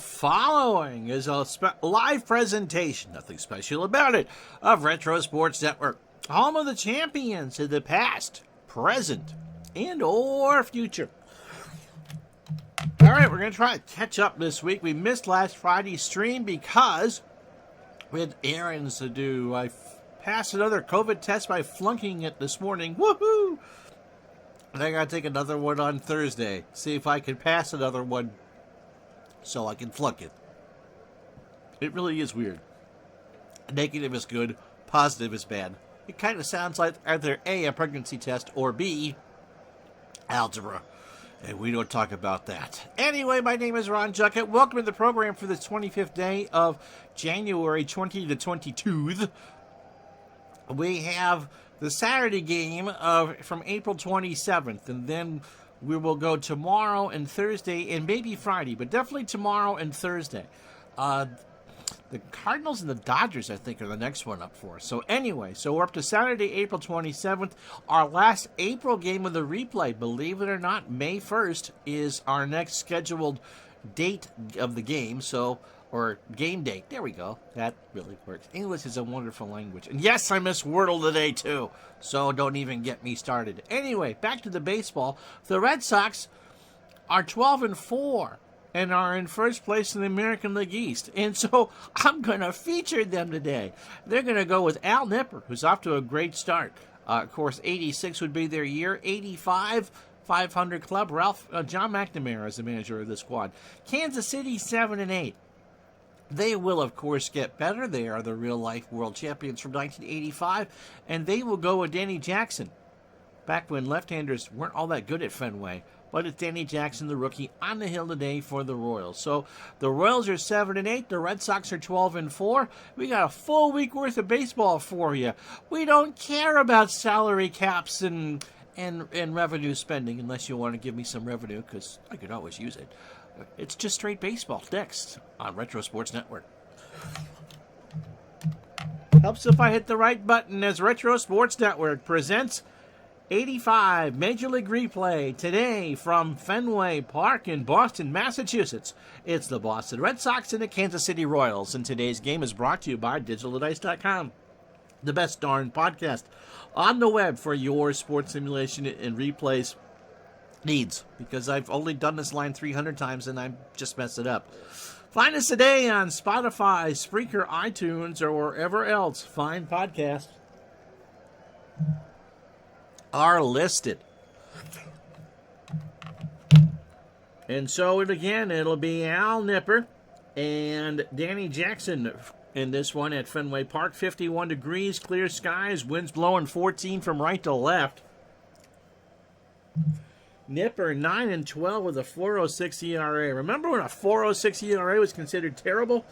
Following is a live presentation, nothing special about it, of Retro Sports Network, home of the champions of the past, present, and or future. All right, we're going to try to catch up this week. We missed last Friday's stream because we had errands to do. I passed another COVID test by flunking it this morning. Woohoo! And I got to take another one on Thursday. See if I can pass another one so I can flunk it. It really is weird. Negative is good, positive is bad. It kind of sounds like either A, a pregnancy test, or B, algebra. And we don't talk about that. Anyway, my name is Ron Juckett. Welcome to the program for the 25th day of January 20 to 22nd. We have the Saturday game from April 27th, and then we will go tomorrow and Thursday and maybe Friday, but definitely tomorrow and Thursday. The Cardinals and the Dodgers, I think, are the next one up for us. So anyway, we're up to Saturday, April 27th. Our last April game of the replay, believe it or not, May 1st is our next scheduled date of the game. Or game date. There we go. That really works. English is a wonderful language. And yes, I miss Wordle today, too. So don't even get me started. Anyway, back to the baseball. The Red Sox are 12-4 and are in first place in the American League East. And so I'm going to feature them today. They're going to go with Al Nipper, who's off to a great start. Of course, 86 would be their year. 85, 500 club. John McNamara is the manager of the squad. Kansas City, 7-8. They will, of course, get better. They are the real-life world champions from 1985, and they will go with Danny Jackson, back when left-handers weren't all that good at Fenway. But it's Danny Jackson, the rookie, on the hill today for the Royals. So the Royals are 7-8. The Red Sox are 12-4. We got a full week worth of baseball for you. We don't care about salary caps and revenue spending unless you want to give me some revenue, because I could always use it. It's just straight baseball next on Retro Sports Network. Helps if I hit the right button as Retro Sports Network presents 85 Major League Replay today from Fenway Park in Boston, Massachusetts. It's the Boston Red Sox and the Kansas City Royals, and today's game is brought to you by DigitalDice.com, the best darn podcast on the web for your sports simulation and replays needs, because I've only done this line 300 times and I just messed it up. Find us today on Spotify, Spreaker, iTunes, or wherever else fine podcasts are listed. And so it'll be Al Nipper and Danny Jackson in this one at Fenway Park. 51 degrees, clear skies, winds blowing 14 from right to left. Nipper 9-12 with a 4.06 ERA. Remember when a 4.06 ERA was considered terrible?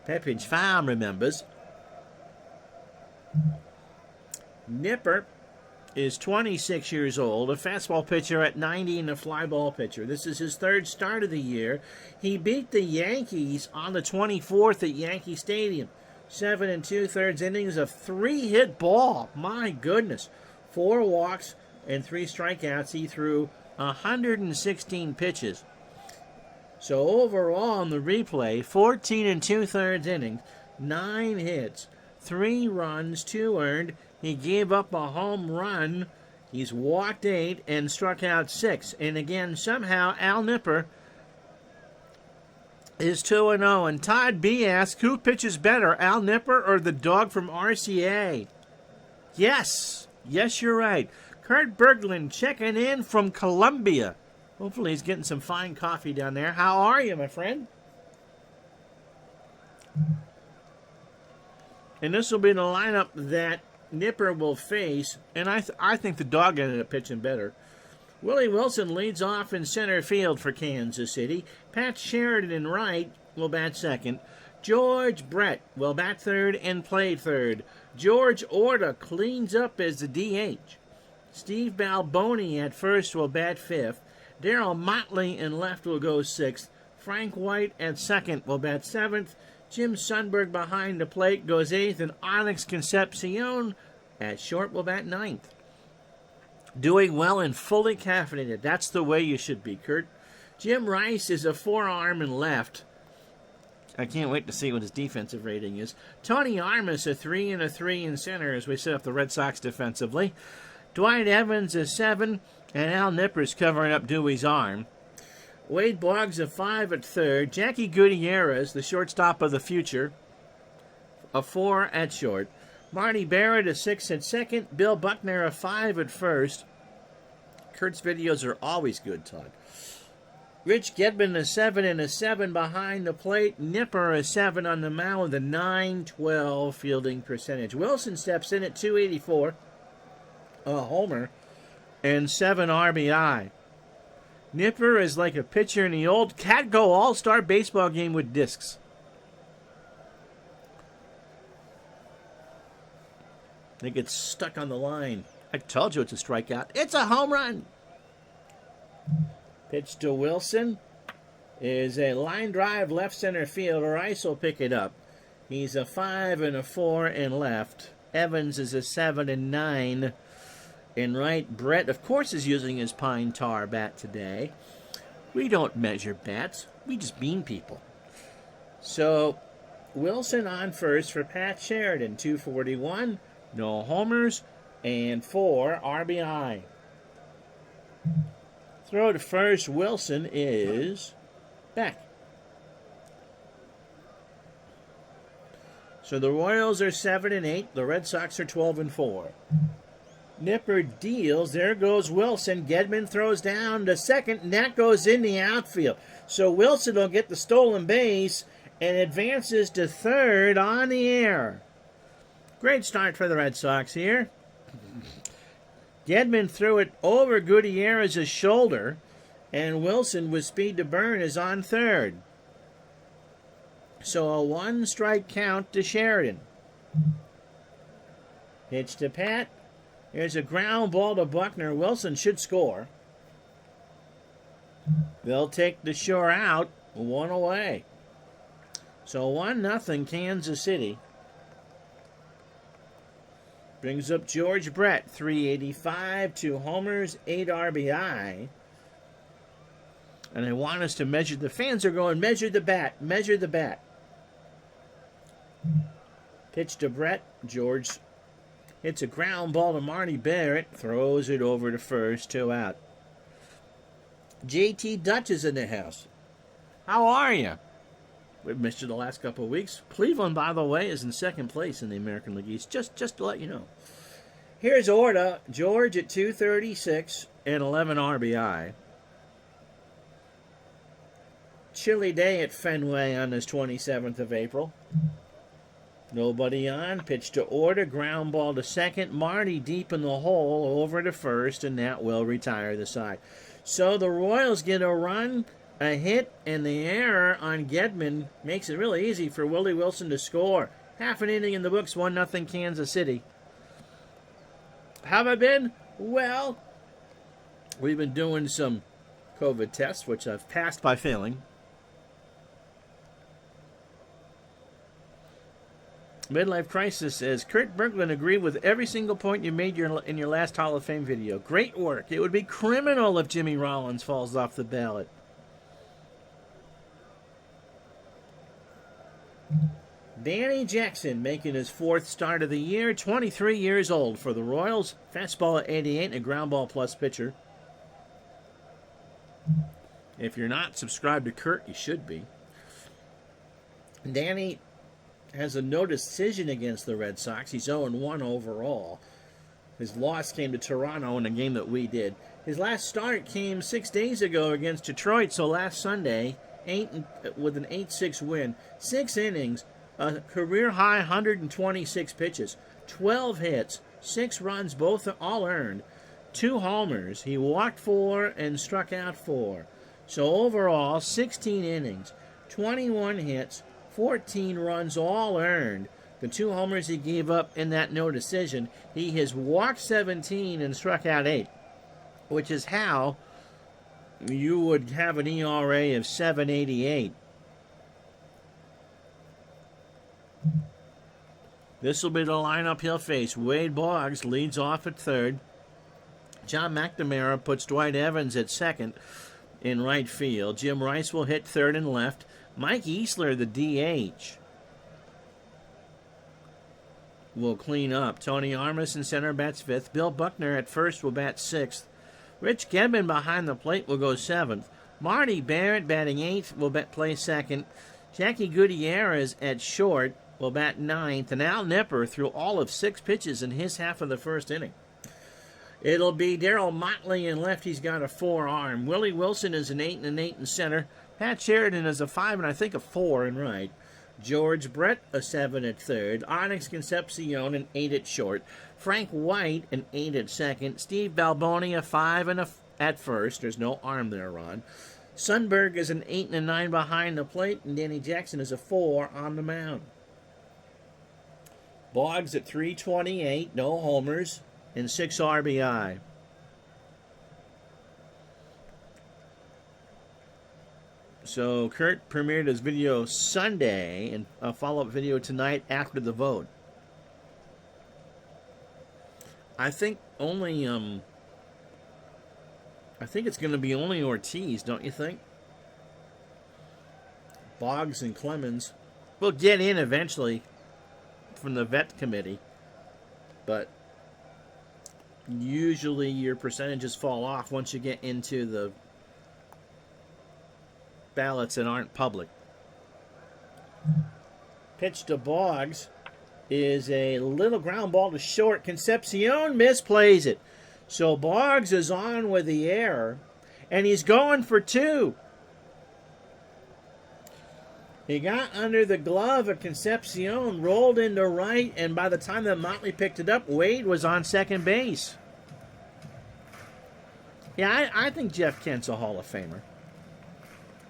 Pepin's Farm remembers. Nipper is 26 years old, a fastball pitcher at 90 and a fly ball pitcher. This is his third start of the year. He beat the Yankees on the 24th at Yankee Stadium. 7 2/3 innings of 3-hit ball. My goodness. 4 walks and 3 strikeouts. He threw 116 pitches. So overall on the replay, 14 2/3 innings, 9 hits, 3 runs, 2 earned. He gave up a home run. He's walked 8 and struck out 6. And again, somehow Al Nipper is 2-0. And Todd B asks, who pitches better, Al Nipper or the dog from RCA? Yes, you're right. Kurt Berglund checking in from Colombia. Hopefully he's getting some fine coffee down there. How are you, my friend? And this will be the lineup that Nipper will face, and I think the dog ended up pitching better. Willie Wilson leads off in center field for Kansas City. Pat Sheridan in right will bat second. George Brett will bat third and play third. George Orta cleans up as the DH. Steve Balboni at first will bat fifth. Darryl Motley in left will go sixth. Frank White at second will bat seventh. Jim Sundberg behind the plate goes eighth, and Onyx Concepcion at short will bat ninth. Doing well and fully caffeinated. That's the way you should be, Kurt. Jim Rice is a forearm and left. I can't wait to see what his defensive rating is. Tony Armas, a 3 and a 3 in center as we set up the Red Sox defensively. Dwight Evans, a 7, and Al Nipper's covering up Dewey's arm. Wade Boggs, a 5 at third. Jackie Gutierrez, the shortstop of the future, a 4 at short. Marty Barrett, a 6 at second. Bill Buckner, a 5 at first. Kurt's videos are always good, Todd. Rich Gedman, a 7 and a 7 behind the plate. Nipper, a 7 on the mound with a 9.12 fielding percentage. Wilson steps in at 284, a homer, and 7 RBI. Nipper is like a pitcher in the old Catgo All-Star baseball game with discs. They get stuck on the line. I told you it's a strikeout. It's a home run. Pitch to Wilson is a line drive left center field. Rice will pick it up. He's a 5 and a 4 in left. Evans is a 7 and 9 in right. Brett, of course, is using his pine tar bat today. We don't measure bats. We just bean people. So Wilson on first for Pat Sheridan. 241, no homers, and 4 RBI. Throw to first, Wilson is back. So the Royals are 7 and 8. The Red Sox are 12 and 4. Nipper deals. There goes Wilson. Gedman throws down to second, and that goes in the outfield. So Wilson will get the stolen base and advances to third on the air. Great start for the Red Sox here. Gedman threw it over Gutierrez's shoulder, and Wilson with speed to burn is on third. So a 1-strike count to Sheridan. Pitch to Pat. There's a ground ball to Buckner. Wilson should score. They'll take the shore out, 1 away. So 1-0 Kansas City. Brings up George Brett, 385, 2 homers, 8 RBI. And I want us to measure. The fans are going, measure the bat, measure the bat. Pitch to Brett. George hits a ground ball to Marty Barrett, throws it over to first, 2 out. JT Dutch is in the house. How are you? We've missed you the last couple of weeks. Cleveland, by the way, is in second place in the American League East, just to let you know. Here's Orta. George at 236 and 11 RBI. Chilly day at Fenway on this 27th of April. Nobody on. Pitch to Orta. Ground ball to second. Marty deep in the hole over to first, and that will retire the side. So the Royals get a run, a hit, and the error on Gedman makes it really easy for Willie Wilson to score. Half an inning in the books, 1-0 Kansas City. How have I been? Well, we've been doing some COVID tests, which I've passed by failing. Midlife Crisis says, Kurt Berglund agreed with every single point you made in your last Hall of Fame video. Great work. It would be criminal if Jimmy Rollins falls off the ballot. Danny Jackson making his 4th start of the year, 23 years old for the Royals. Fastball at 88 and a ground ball plus pitcher. If you're not subscribed to Kurt, you should be. Danny has a no decision against the Red Sox. He's 0-1 overall. His loss came to Toronto in a game that we did. His last start came 6 days ago against Detroit, so last Sunday, with an 8-6 win. 6 innings, a career-high 126 pitches, 12 hits, 6 runs, both all earned, 2 homers. He walked 4 and struck out 4. So overall, 16 innings, 21 hits, 14 runs, all earned. The 2 homers he gave up in that no decision, he has walked 17 and struck out 8, which is how you would have an ERA of 7.88. This will be the lineup he'll face. Wade Boggs leads off at third. John McNamara puts Dwight Evans at second in right field. Jim Rice will hit third and left. Mike Easler, the DH, will clean up. Tony Armas in center bats 5th. Bill Buckner at first will bat 6th. Rich Gedman behind the plate will go 7th. Marty Barrett batting 8th will play 2nd. Jackie Gutierrez at short will bat 9th. And Al Nipper threw all of 6 pitches in his half of the first inning. It'll be Darryl Motley in left. He's got a 4-arm. Willie Wilson is an 8 and an 8 in center. Pat Sheridan is a 5 and I think a 4 in right. George Brett, a 7 at third. Onyx Concepcion, an 8 at short. Frank White, an 8 at second. Steve Balboni, a 5 and at first. There's no arm there, Ron. Sundberg is an 8 and a 9 behind the plate. And Danny Jackson is a 4 on the mound. Boggs at 328, no homers, and 6 RBI. So Kurt premiered his video Sunday and a follow-up video tonight after the vote. I think it's going to be only Ortiz, don't you think? Boggs and Clemens will get in eventually from the vet committee, but usually your percentages fall off once you get into the ballots that aren't public. Pitch to Boggs is a little ground ball to short. Concepcion misplays it. So Boggs is on with the error, and he's going for 2. He got under the glove of Concepcion, rolled into right, and by the time that Motley picked it up, Wade was on second base. Yeah, I think Jeff Kent's a Hall of Famer.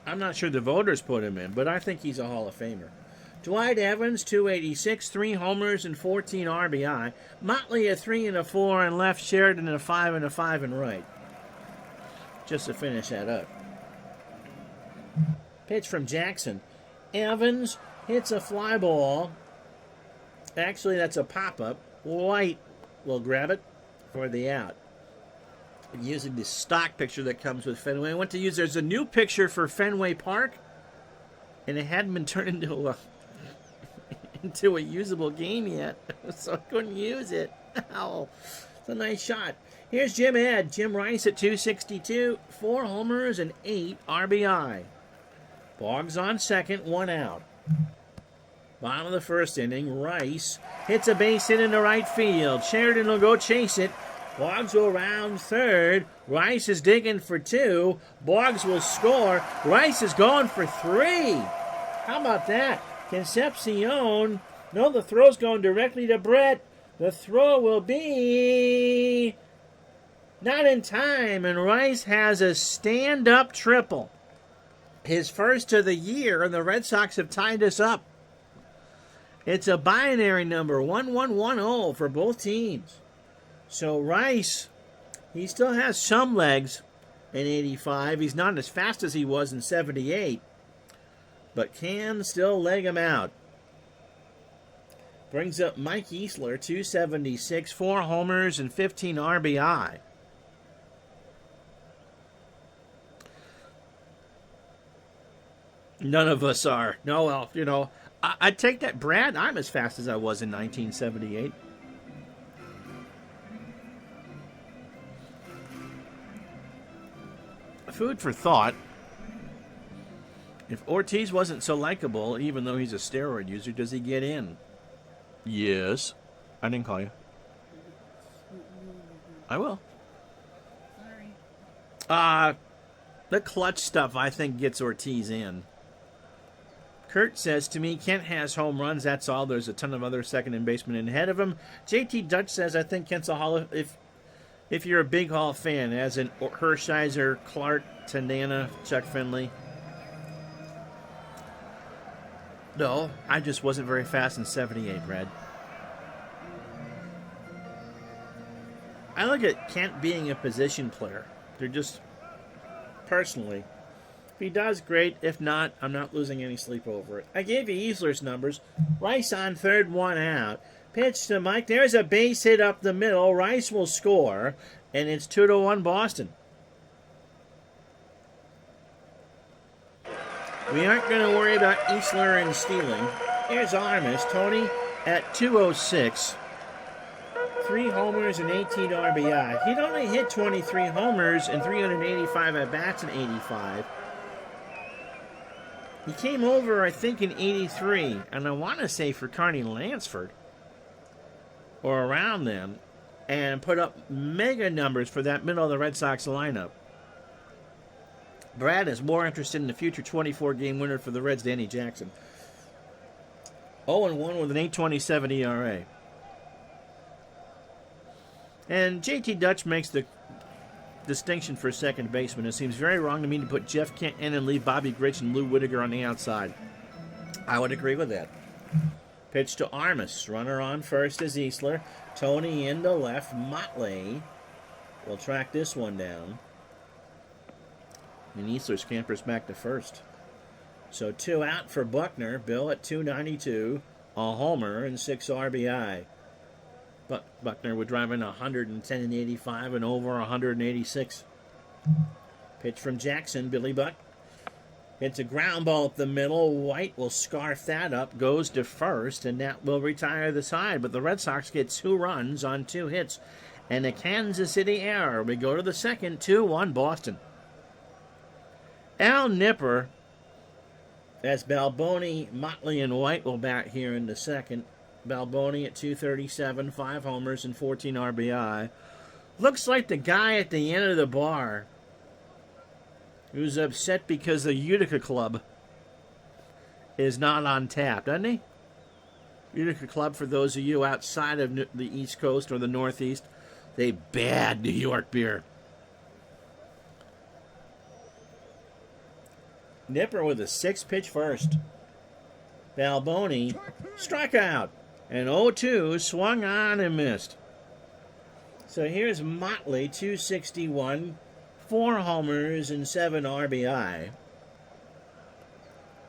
I'm not sure the voters put him in, but I think he's a Hall of Famer. Dwight Evans, 286, 3 homers and 14 RBI. Motley a 3 and a 4 and left. Sheridan a 5 and a 5 and right. Just to finish that up. Pitch from Jackson. Evans hits a fly ball. Actually, that's a pop-up. White will grab it for the out. Using the stock picture that comes with Fenway. I went to use, there's a new picture for Fenway Park, and it hadn't been turned into a usable game yet, so I couldn't use it. Ow. It's a nice shot. Here's Jim Ed. Jim Rice at 262, 4 homers and 8 RBI. Boggs on second, 1 out. Bottom of the first inning, Rice hits a base hit into right field. Sheridan will go chase it. Boggs will round third. Rice is digging for 2. Boggs will score. Rice is going for 3. How about that? Concepcion. No, the throw's going directly to Brett. The throw will be not in time, and Rice has a stand-up triple. His first of the year, and the Red Sox have tied us up. It's a binary number, 1110 for both teams. So Rice, he still has some legs in 85. He's not as fast as he was in 78, but can still leg him out. Brings up Mike Easler, 276, 4 homers and 15 RBI. None of us are. No, well, you know, I'd take that. Brad, I'm as fast as I was in 1978. Food for thought. If Ortiz wasn't so likable, even though he's a steroid user, does he get in? Yes. I didn't call you. I will. Sorry. The clutch stuff, I think, gets Ortiz in. Kurt says, to me, Kent has home runs, that's all. There's a ton of other second and basemen ahead of him. JT Dutch says, I think Kent's a Hall of... If you're a big Hall fan, as in Hershiser, Clark, Tandana, Chuck Finley. No, I just wasn't very fast in 78, Brad. I look at Kent being a position player. They're just, personally, if he does, great. If not, I'm not losing any sleep over it. I gave you Easler's numbers. Rice on third, 1 out. Pitch to Mike. There's a base hit up the middle. Rice will score, and it's 2-1 Boston. We aren't going to worry about Easler and stealing. Here's Armas. Tony at 206. 3 homers and 18 RBI. He'd only hit 23 homers and 385 at-bats in 85. He came over, I think, in 83, and I want to say for Carney Lansford, or around then, and put up mega numbers for that middle of the Red Sox lineup. Brad is more interested in the future 24-game winner for the Reds, Danny Jackson. 0-1 with an 8.27 ERA. And JT Dutch makes the distinction for second baseman. It seems very wrong to me to put Jeff Kent in and leave Bobby Grich and Lou Whitaker on the outside. I would agree with that. Pitch to Armas. Runner on first is Easler. Tony into left. Motley will track this one down. And Easler scampers back to first. So 2 out for Buckner. Bill at 292. A homer and 6 RBI. Buckner would drive in 110 and 85 and over 186. Pitch from Jackson, Billy Buck. Hits a ground ball up the middle. White will scarf that up, goes to first, and that will retire the side. But the Red Sox get 2 runs on 2 hits. And a Kansas City error. We go to the second, 2-1 Boston. Al Nipper, as Balboni, Motley, and White will bat here in the second. Balboni at 237, 5 homers and 14 RBI. Looks like the guy at the end of the bar who's upset because the Utica Club is not on tap, doesn't he? Utica Club, for those of you outside of the East Coast or the Northeast, they bad New York beer. Nipper with a 6-pitch first. Balboni struck out. And 0-2 swung on and missed. So here's Motley, 261, 4 homers and 7 RBI.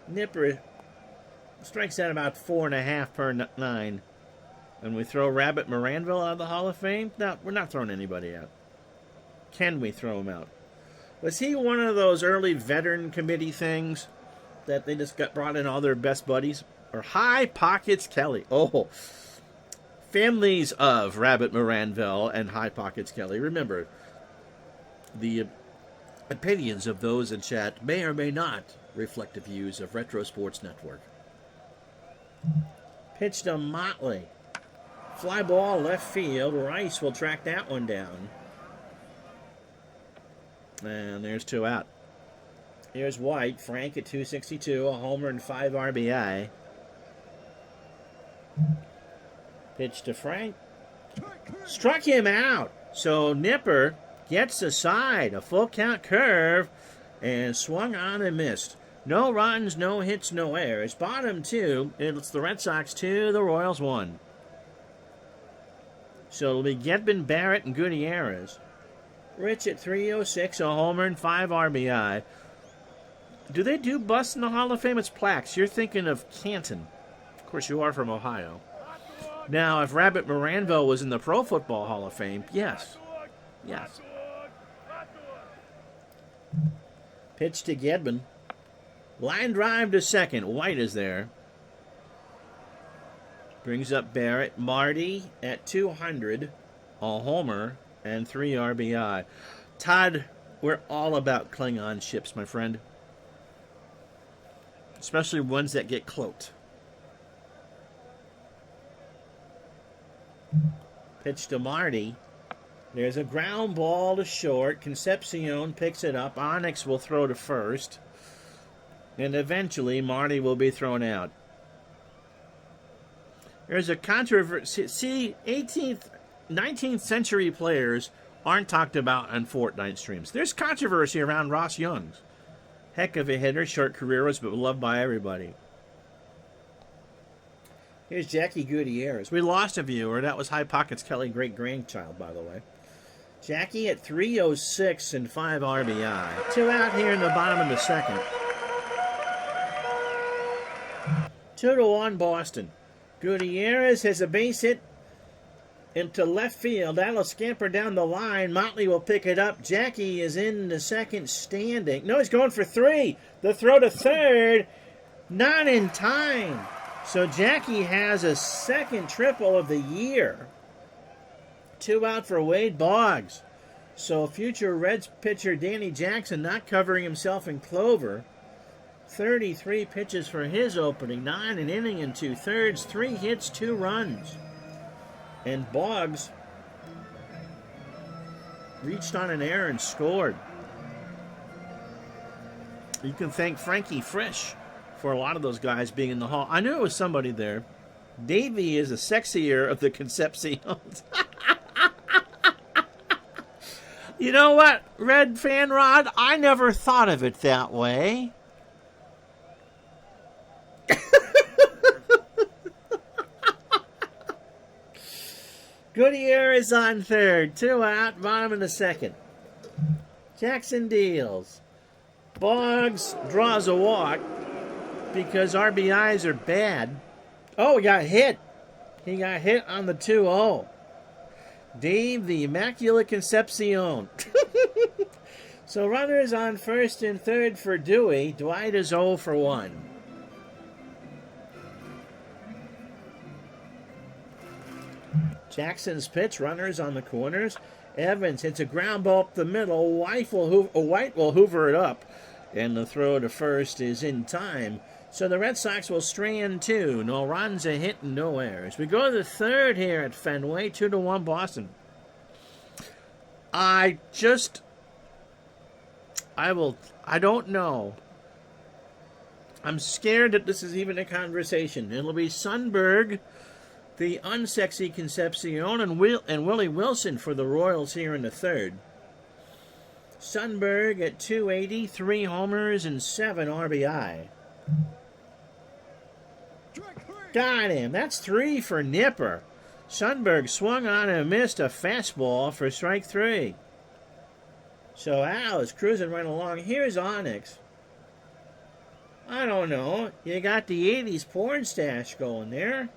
Nipper strikes out about 4.5 per 9. And we throw Rabbit Moranville out of the Hall of Fame? No, we're not throwing anybody out. Can we throw him out? Was he one of those early veteran committee things that they just brought in all their best buddies? Or High Pockets Kelly. Oh, families of Rabbit Moranville and High Pockets Kelly. Remember, the opinions of those in chat may or may not reflect the views of Retro Sports Network. Pitch to Motley. Fly ball left field. Rice will track that one down. And there's 2 out. Here's White. Frank at 262. A homer and 5 RBI. Pitch to Frank. Struck him out. So Nipper gets the side. A full count curve. And swung on and missed. No runs, no hits, no errors. Bottom 2. It's the Red Sox 2, the Royals 1. So it'll be Gedman, Barrett, and Gutierrez. Rich at 306. A homer and 5 RBI. Do they do busts in the Hall of Fame? It's plaques. You're thinking of Canton. Of course, you are from Ohio. Now, if Rabbit Moranville was in the Pro Football Hall of Fame, yes. Yes. Pitch to Gedman. Line drive to second. White is there. Brings up Barrett. Marty at 200. A homer and 3 RBI. Todd, we're all about Klingon ships, my friend. Especially ones that get cloaked. Pitch to Marty. There's a ground ball to short. Concepcion picks it up. Onyx will throw to first. And eventually Marty will be thrown out. There's a controversy. See, 19th century players aren't talked about on Fortnite streams. There's controversy around Ross Young's. Heck of a hitter. Short career was, but loved by everybody. Here's Jackie Gutierrez. We lost a viewer. That was High Pockets Kelly, great-grandchild, by the way. Jackie at 306 and 5 RBI. 2 out here in the bottom of the second. 2-1 Boston. Gutierrez has a base hit into left field. That'll scamper down the line. Motley will pick it up. Jackie is in the second standing. No, he's going for 3. The throw to third. Not in time. So Jackie has a second triple of the year. 2 out for Wade Boggs. So future Reds pitcher Danny Jackson not covering himself in clover. 33 pitches for his opening. 9 an inning and 2/3. 3 hits, 2 runs. And Boggs reached on an error and scored. You can thank Frankie Frisch for a lot of those guys being in the hall. I knew it was somebody there. Davey is the sexier of the Concepcions. You know what, Red Fan Rod? I never thought of it that way. Gutierrez on third. 2 out, bottom of the second. Jackson deals. Boggs draws a walk because RBIs are bad. Oh, he got hit. He got hit on the 2-0. Dave, the Immaculate Concepcion. So runners on first and third for Dewey. Dwight is 0 for 1. Jackson's pitch, runners on the corners. Evans hits a ground ball up the middle. White will hoover it up. And the throw to first is in time. So the Red Sox will strand 2. No runs, a hit, and no errors. We go to the third here at Fenway. 2-1 Boston. I don't know. I'm scared that this is even a conversation. It'll be Sundberg, the unsexy Concepcion, and Willie Wilson for the Royals here in the third. Sundberg at 280, 3 homers, and 7 RBI. Got him. That's 3 for Nipper. Sundberg swung on and missed a fastball for strike 3. So Al is cruising right along. Here's Onyx. I don't know. You got the 80s porn stash going there.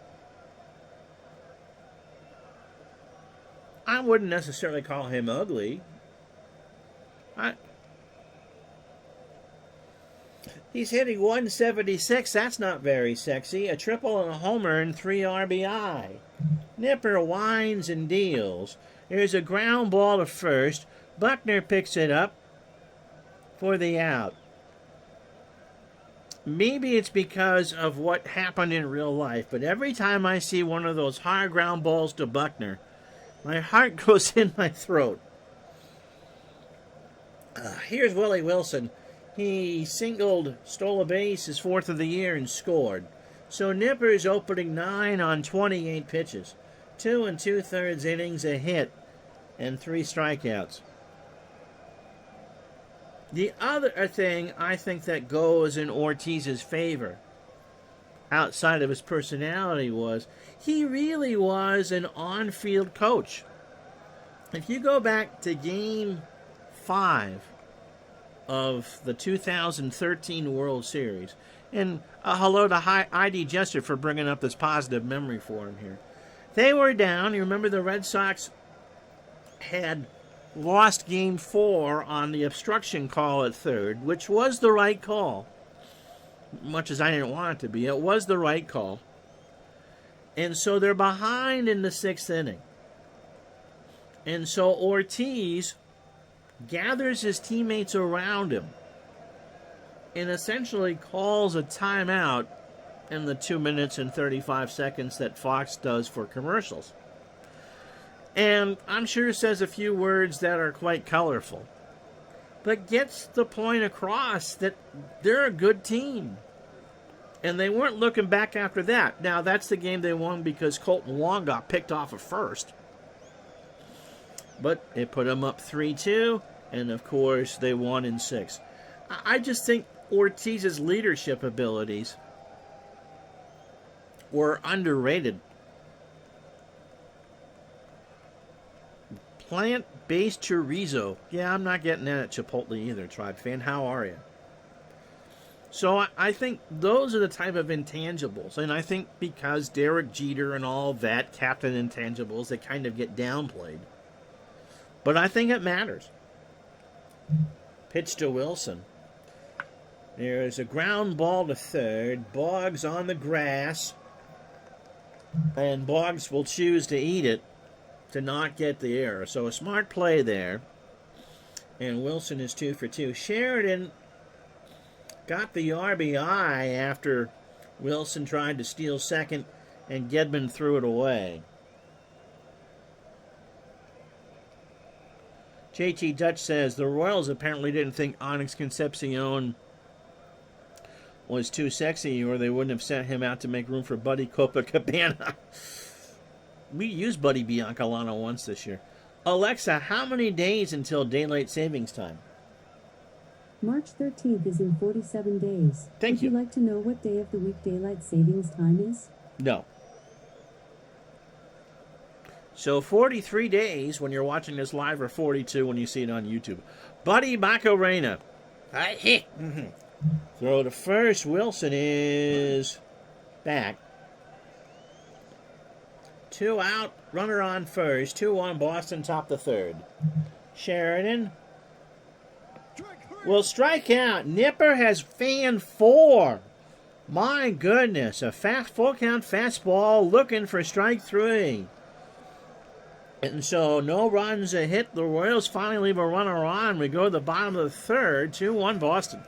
I wouldn't necessarily call him ugly. He's hitting 176. That's not very sexy. A triple and a homer and 3 RBI. Nipper winds and deals. There's a ground ball to first. Buckner picks it up for the out. Maybe it's because of what happened in real life, but every time I see one of those hard ground balls to Buckner, my heart goes in my throat. Here's Willie Wilson. He singled, stole a base, his 4th of the year, and scored. So Nipper's opening 9 on 28 pitches. 2 2/3 innings, a hit, and 3 strikeouts. The other thing I think that goes in Ortiz's favor, outside of his personality, was he really was an on-field coach. If you go back to Game 5 of the 2013 World Series, and hello to ID Jester for bringing up this positive memory for him here. They were down. You remember the Red Sox had lost Game 4 on the obstruction call at third, which was the right call. Much as I didn't want it to be, it was the right call. And so they're behind in the 6th inning. And so Ortiz gathers his teammates around him and essentially calls a timeout in the 2 minutes and 35 seconds that Fox does for commercials. And I'm sure says a few words that are quite colorful, but gets the point across that they're a good team. And they weren't looking back after that. Now, that's the game they won because Colton Wong got picked off at first. But it put them up 3-2, and of course, they won in 6. I just think Ortiz's leadership abilities were underrated. Plant-based chorizo. Yeah, I'm not getting that at Chipotle either, Tribe fan. How are you? So I think those are the type of intangibles. And I think because Derek Jeter and all that, captain intangibles, they kind of get downplayed. But I think it matters. Pitch to Wilson. There's a ground ball to third. Boggs on the grass. And Boggs will choose to eat it to not get the error. So a smart play there. And Wilson is 2 for 2. Sheridan got the RBI after Wilson tried to steal second and Gedman threw it away. JT Dutch says the Royals apparently didn't think Onyx Concepcion was too sexy or they wouldn't have sent him out to make room for Buddy Copacabana. We used Buddy Biancalana once this year. Alexa, how many days until daylight savings time? March 13th is in 47 days. Thank you. Would you like to know what day of the week daylight savings time is? No. So 43 days when you're watching this live, or 42 when you see it on YouTube. Buddy Macarena. I hit. Throw to first. Wilson is back. 2 out. Runner on first. 2-1 Boston, top the third. Sheridan will strike out. Nipper has fanned 4. My goodness. A fast full count fastball looking for strike 3. And so no runs, a hit. The Royals finally leave a runner on. We go to the bottom of the third. 2-1 Boston.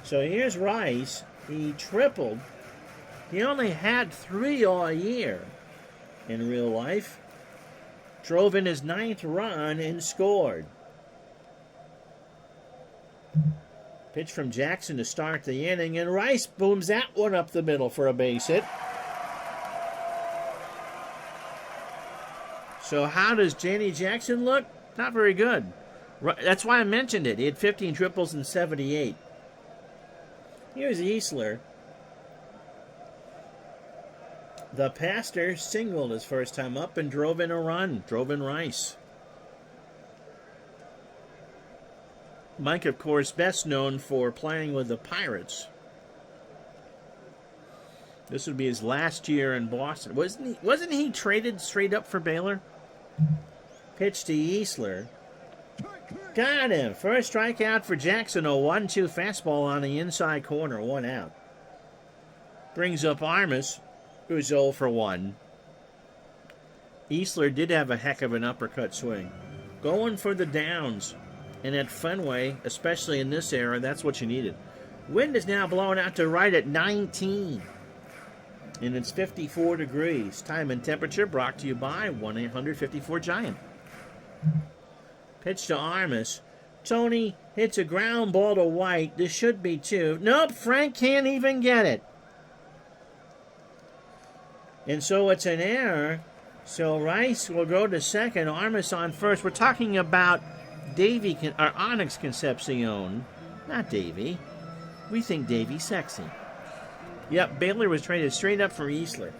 So here's Rice. He tripled. He only had 3 all year in real life. Drove in his 9th run and scored. Pitch from Jackson to start the inning, and Rice booms that one up the middle for a base hit. So how does Janny Jackson look? Not very good. That's why I mentioned it. He had 15 triples and 78. Here's Easler. The Pastor singled his first time up and drove in a run. Drove in Rice. Mike, of course, best known for playing with the Pirates. This would be his last year in Boston. Wasn't he traded straight up for Baylor? Pitch to Easler. Got him. First strikeout for Jackson. A 1-2 fastball on the inside corner. 1 out. Brings up Armas, who's 0 for 1. Easler did have a heck of an uppercut swing. Going for the downs. And at Fenway, especially in this era, that's what you needed. Wind is now blowing out to right at 19. And it's 54 degrees. Time and temperature brought to you by 1-800-54-GIANT. Pitch to Armas. Tony hits a ground ball to White. This should be 2. Nope, Frank can't even get it. And so it's an error. So Rice will go to second. Armas on first. We're talking about Onyx Concepcion. Not Davey. We think Davey's sexy. Yep, Baylor was traded straight up for Easler.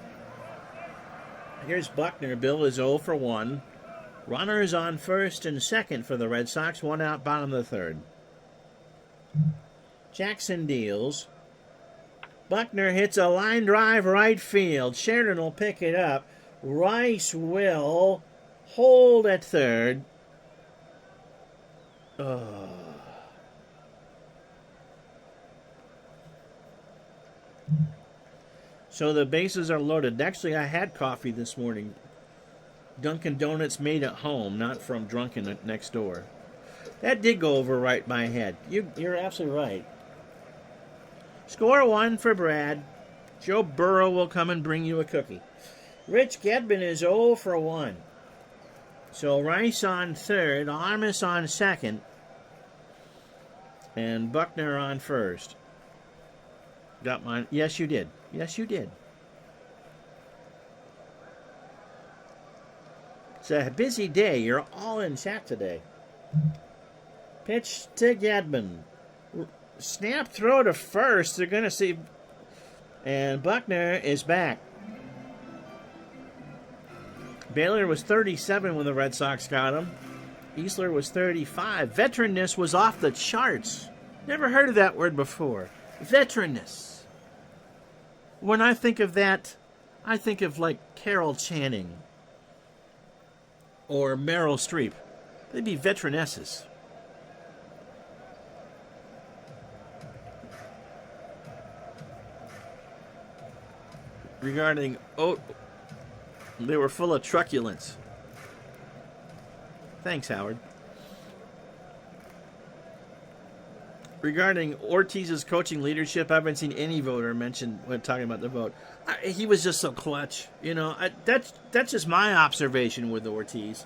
Here's Buckner. Bill is 0 for 1. Runners on first and second for the Red Sox. 1 out, bottom of the third. Jackson deals. Buckner hits a line drive right field. Sheridan will pick it up. Rice will hold at third. So the bases are loaded. Actually, I had coffee this morning. Dunkin' Donuts made at home, not from Drunken next door. That did go over right my head. You're absolutely right. Score 1 for Brad. Joe Burrow will come and bring you a cookie. Rich Gedman is 0 for 1. So Rice on third, Armas on second, and Buckner on first. Got mine. Yes, you did. Yes, you did. It's a busy day. You're all in chat today. Pitch to Gedman. Snap throw to first. They're going to see. And Buckner is back. Baylor was 37 when the Red Sox got him. Easler was 35. Veteranness was off the charts Never heard of that word before. Veteranness. When I think of that, I think of like Carol Channing or Meryl Streep. They'd be veterannesses. Regarding they were full of truculence. Thanks, Howard. Regarding Ortiz's coaching leadership, I haven't seen any voter mention when talking about the vote. He was just so clutch. You know, that's just my observation with Ortiz.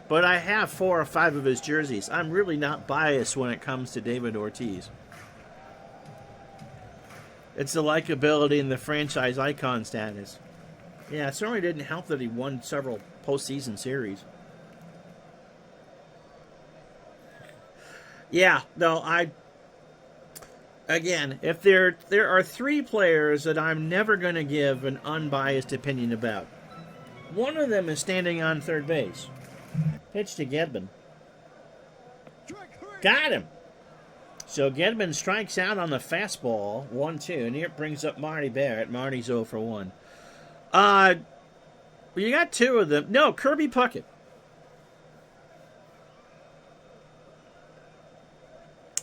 But I have 4 or 5 of his jerseys. I'm really not biased when it comes to David Ortiz. It's the likability and the franchise icon status. Yeah, it certainly didn't help that he won several postseason series. Yeah, no, again, if there are 3 players that I'm never going to give an unbiased opinion about. One of them is standing on third base. Pitch to Gedman. Got him. So Gedman strikes out on the fastball, 1-2, and here it brings up Marty Barrett. Marty's 0 for 1. You got 2 of them. No, Kirby Puckett.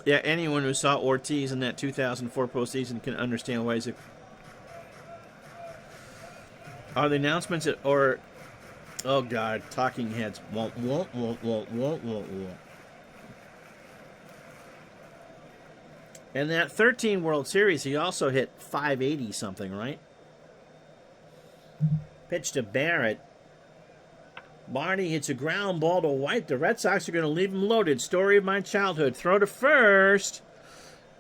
Yeah, anyone who saw Ortiz in that 2004 postseason can understand why he's a... Are the announcements or... Oh, God, talking heads. Won't. In that 13 World Series, he also hit 580 something, right? Pitch to Barrett. Marty hits a ground ball to White. The Red Sox are going to leave him loaded. Story of my childhood. Throw to first.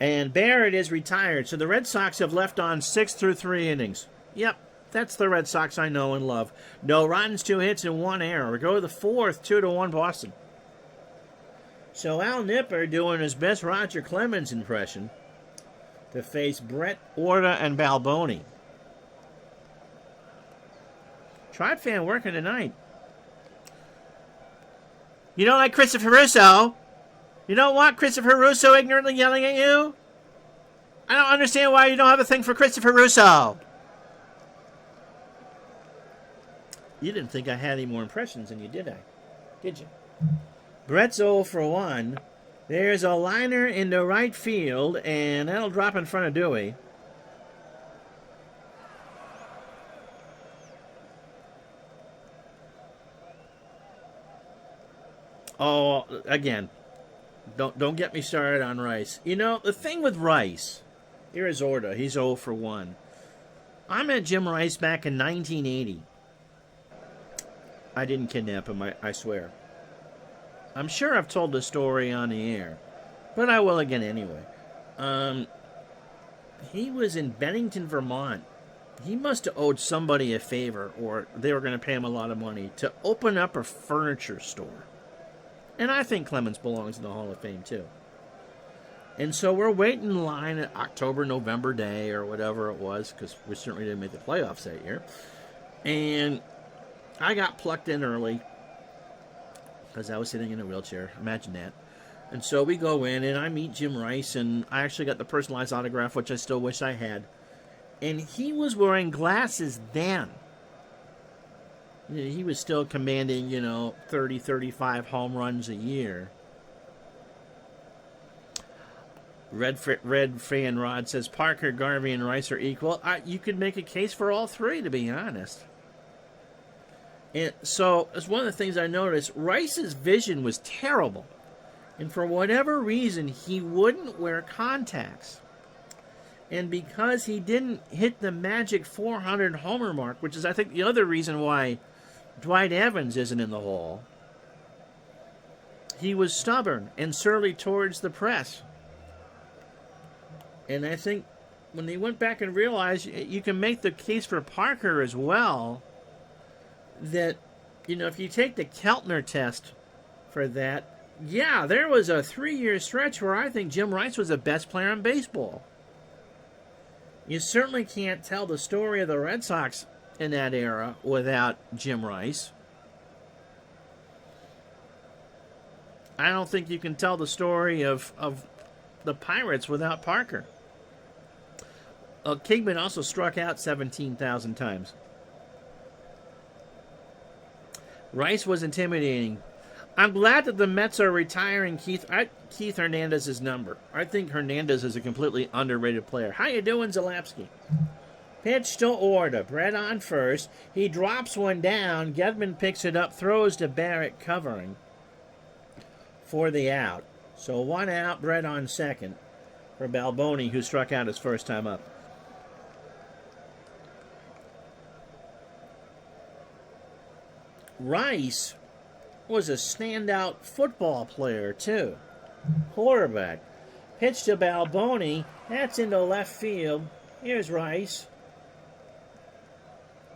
And Barrett is retired. So the Red Sox have left on 6 through 3 innings. Yep, that's the Red Sox I know and love. No runs, 2 hits, and 1 error. We go to the 4th, 2-1 Boston. So Al Nipper doing his best Roger Clemens impression to face Brett, Orta, and Balboni. Tribe fan working tonight. You don't like Christopher Russo? You don't want Christopher Russo ignorantly yelling at you? I don't understand why you don't have a thing for Christopher Russo. You didn't think I had any more impressions than you, did I? Did you? Brett's 0 for 1. There's a liner into right field, and that'll drop in front of Dewey. Oh, again, don't get me started on Rice. You know, the thing with Rice, here is Orta. He's 0 for 1. I met Jim Rice back in 1980. I didn't kidnap him, I swear. I'm sure I've told the story on the air, but I will again anyway. He was in Bennington, Vermont. He must have owed somebody a favor, or they were going to pay him a lot of money, to open up a furniture store. And I think Clemens belongs in the Hall of Fame, too. And so we're waiting in line at October, November day, or whatever it was, because we certainly didn't make the playoffs that year. And I got plucked in early, because I was sitting in a wheelchair. Imagine that. And so we go in, and I meet Jim Rice, and I actually got the personalized autograph, which I still wish I had. And he was wearing glasses then. He was still commanding, 30, 35 home runs a year. Red Fan Rod says Parker, Garvey, and Rice are equal. You could make a case for all 3, to be honest. And so, it's one of the things I noticed. Rice's vision was terrible. And for whatever reason, he wouldn't wear contacts. And because he didn't hit the magic 400 homer mark, which is, I think, the other reason why Dwight Evans isn't in the Hall, he was stubborn and surly towards the press. And I think when they went back and realized you can make the case for Parker as well, that, if you take the Keltner test for that, yeah, there was a 3-year stretch where I think Jim Rice was the best player in baseball. You certainly can't tell the story of the Red Sox in that era without Jim Rice. I don't think you can tell the story of the Pirates without Parker. Kingman also struck out 17,000 times. Rice was intimidating. I'm glad that the Mets are retiring Keith Hernandez's number. I think Hernandez is a completely underrated player. How you doing, Zalapsky? Pitch to Orta. Brett on first. He drops one down. Gedman picks it up, throws to Barrett covering for the out. So 1 out, Brett on second for Balboni, who struck out his first time up. Rice was a standout football player, too. Quarterback. Pitch to Balboni. That's into left field. Here's Rice.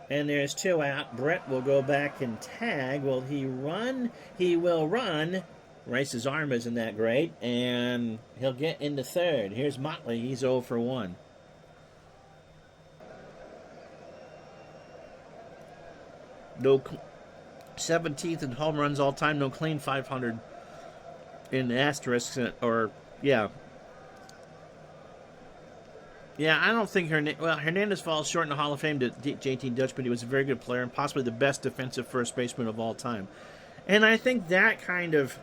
And there's 2 out. Brett will go back and tag. Will he run? He will run. Rice's arm isn't that great. And he'll get into third. Here's Motley. He's 0 for 1. No 17th in home runs all time. No clean 500 in asterisks. Yeah, I don't think Hernandez falls short in the Hall of Fame to JT Dutch, but he was a very good player and possibly the best defensive first baseman of all time. And I think that kind of,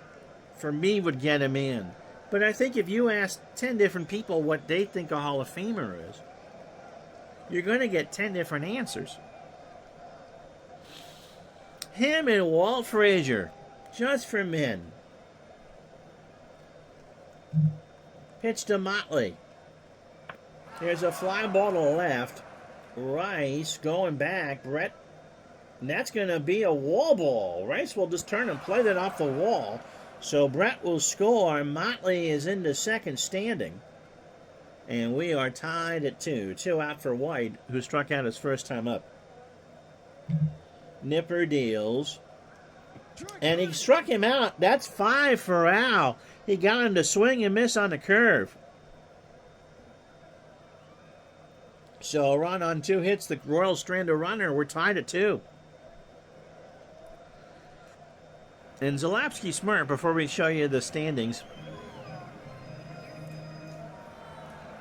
for me, would get him in. But I think if you ask 10 different people what they think a Hall of Famer is, you're going to get 10 different answers. Him and Walt Frazier, just for men. Pitch to Motley. There's a fly ball to left. Rice going back. Brett. And that's going to be a wall ball. Rice will just turn and play that off the wall. So Brett will score. Motley is into second standing. And we are tied at 2. 2 out for White, who struck out his first time up. Nipper deals. And he struck him out. That's 5 for Al. He got him to swing and miss on the curve. So a run on 2 hits. The Royals strand a runner. We're tied at 2. And Zalapsky smart before we show you the standings.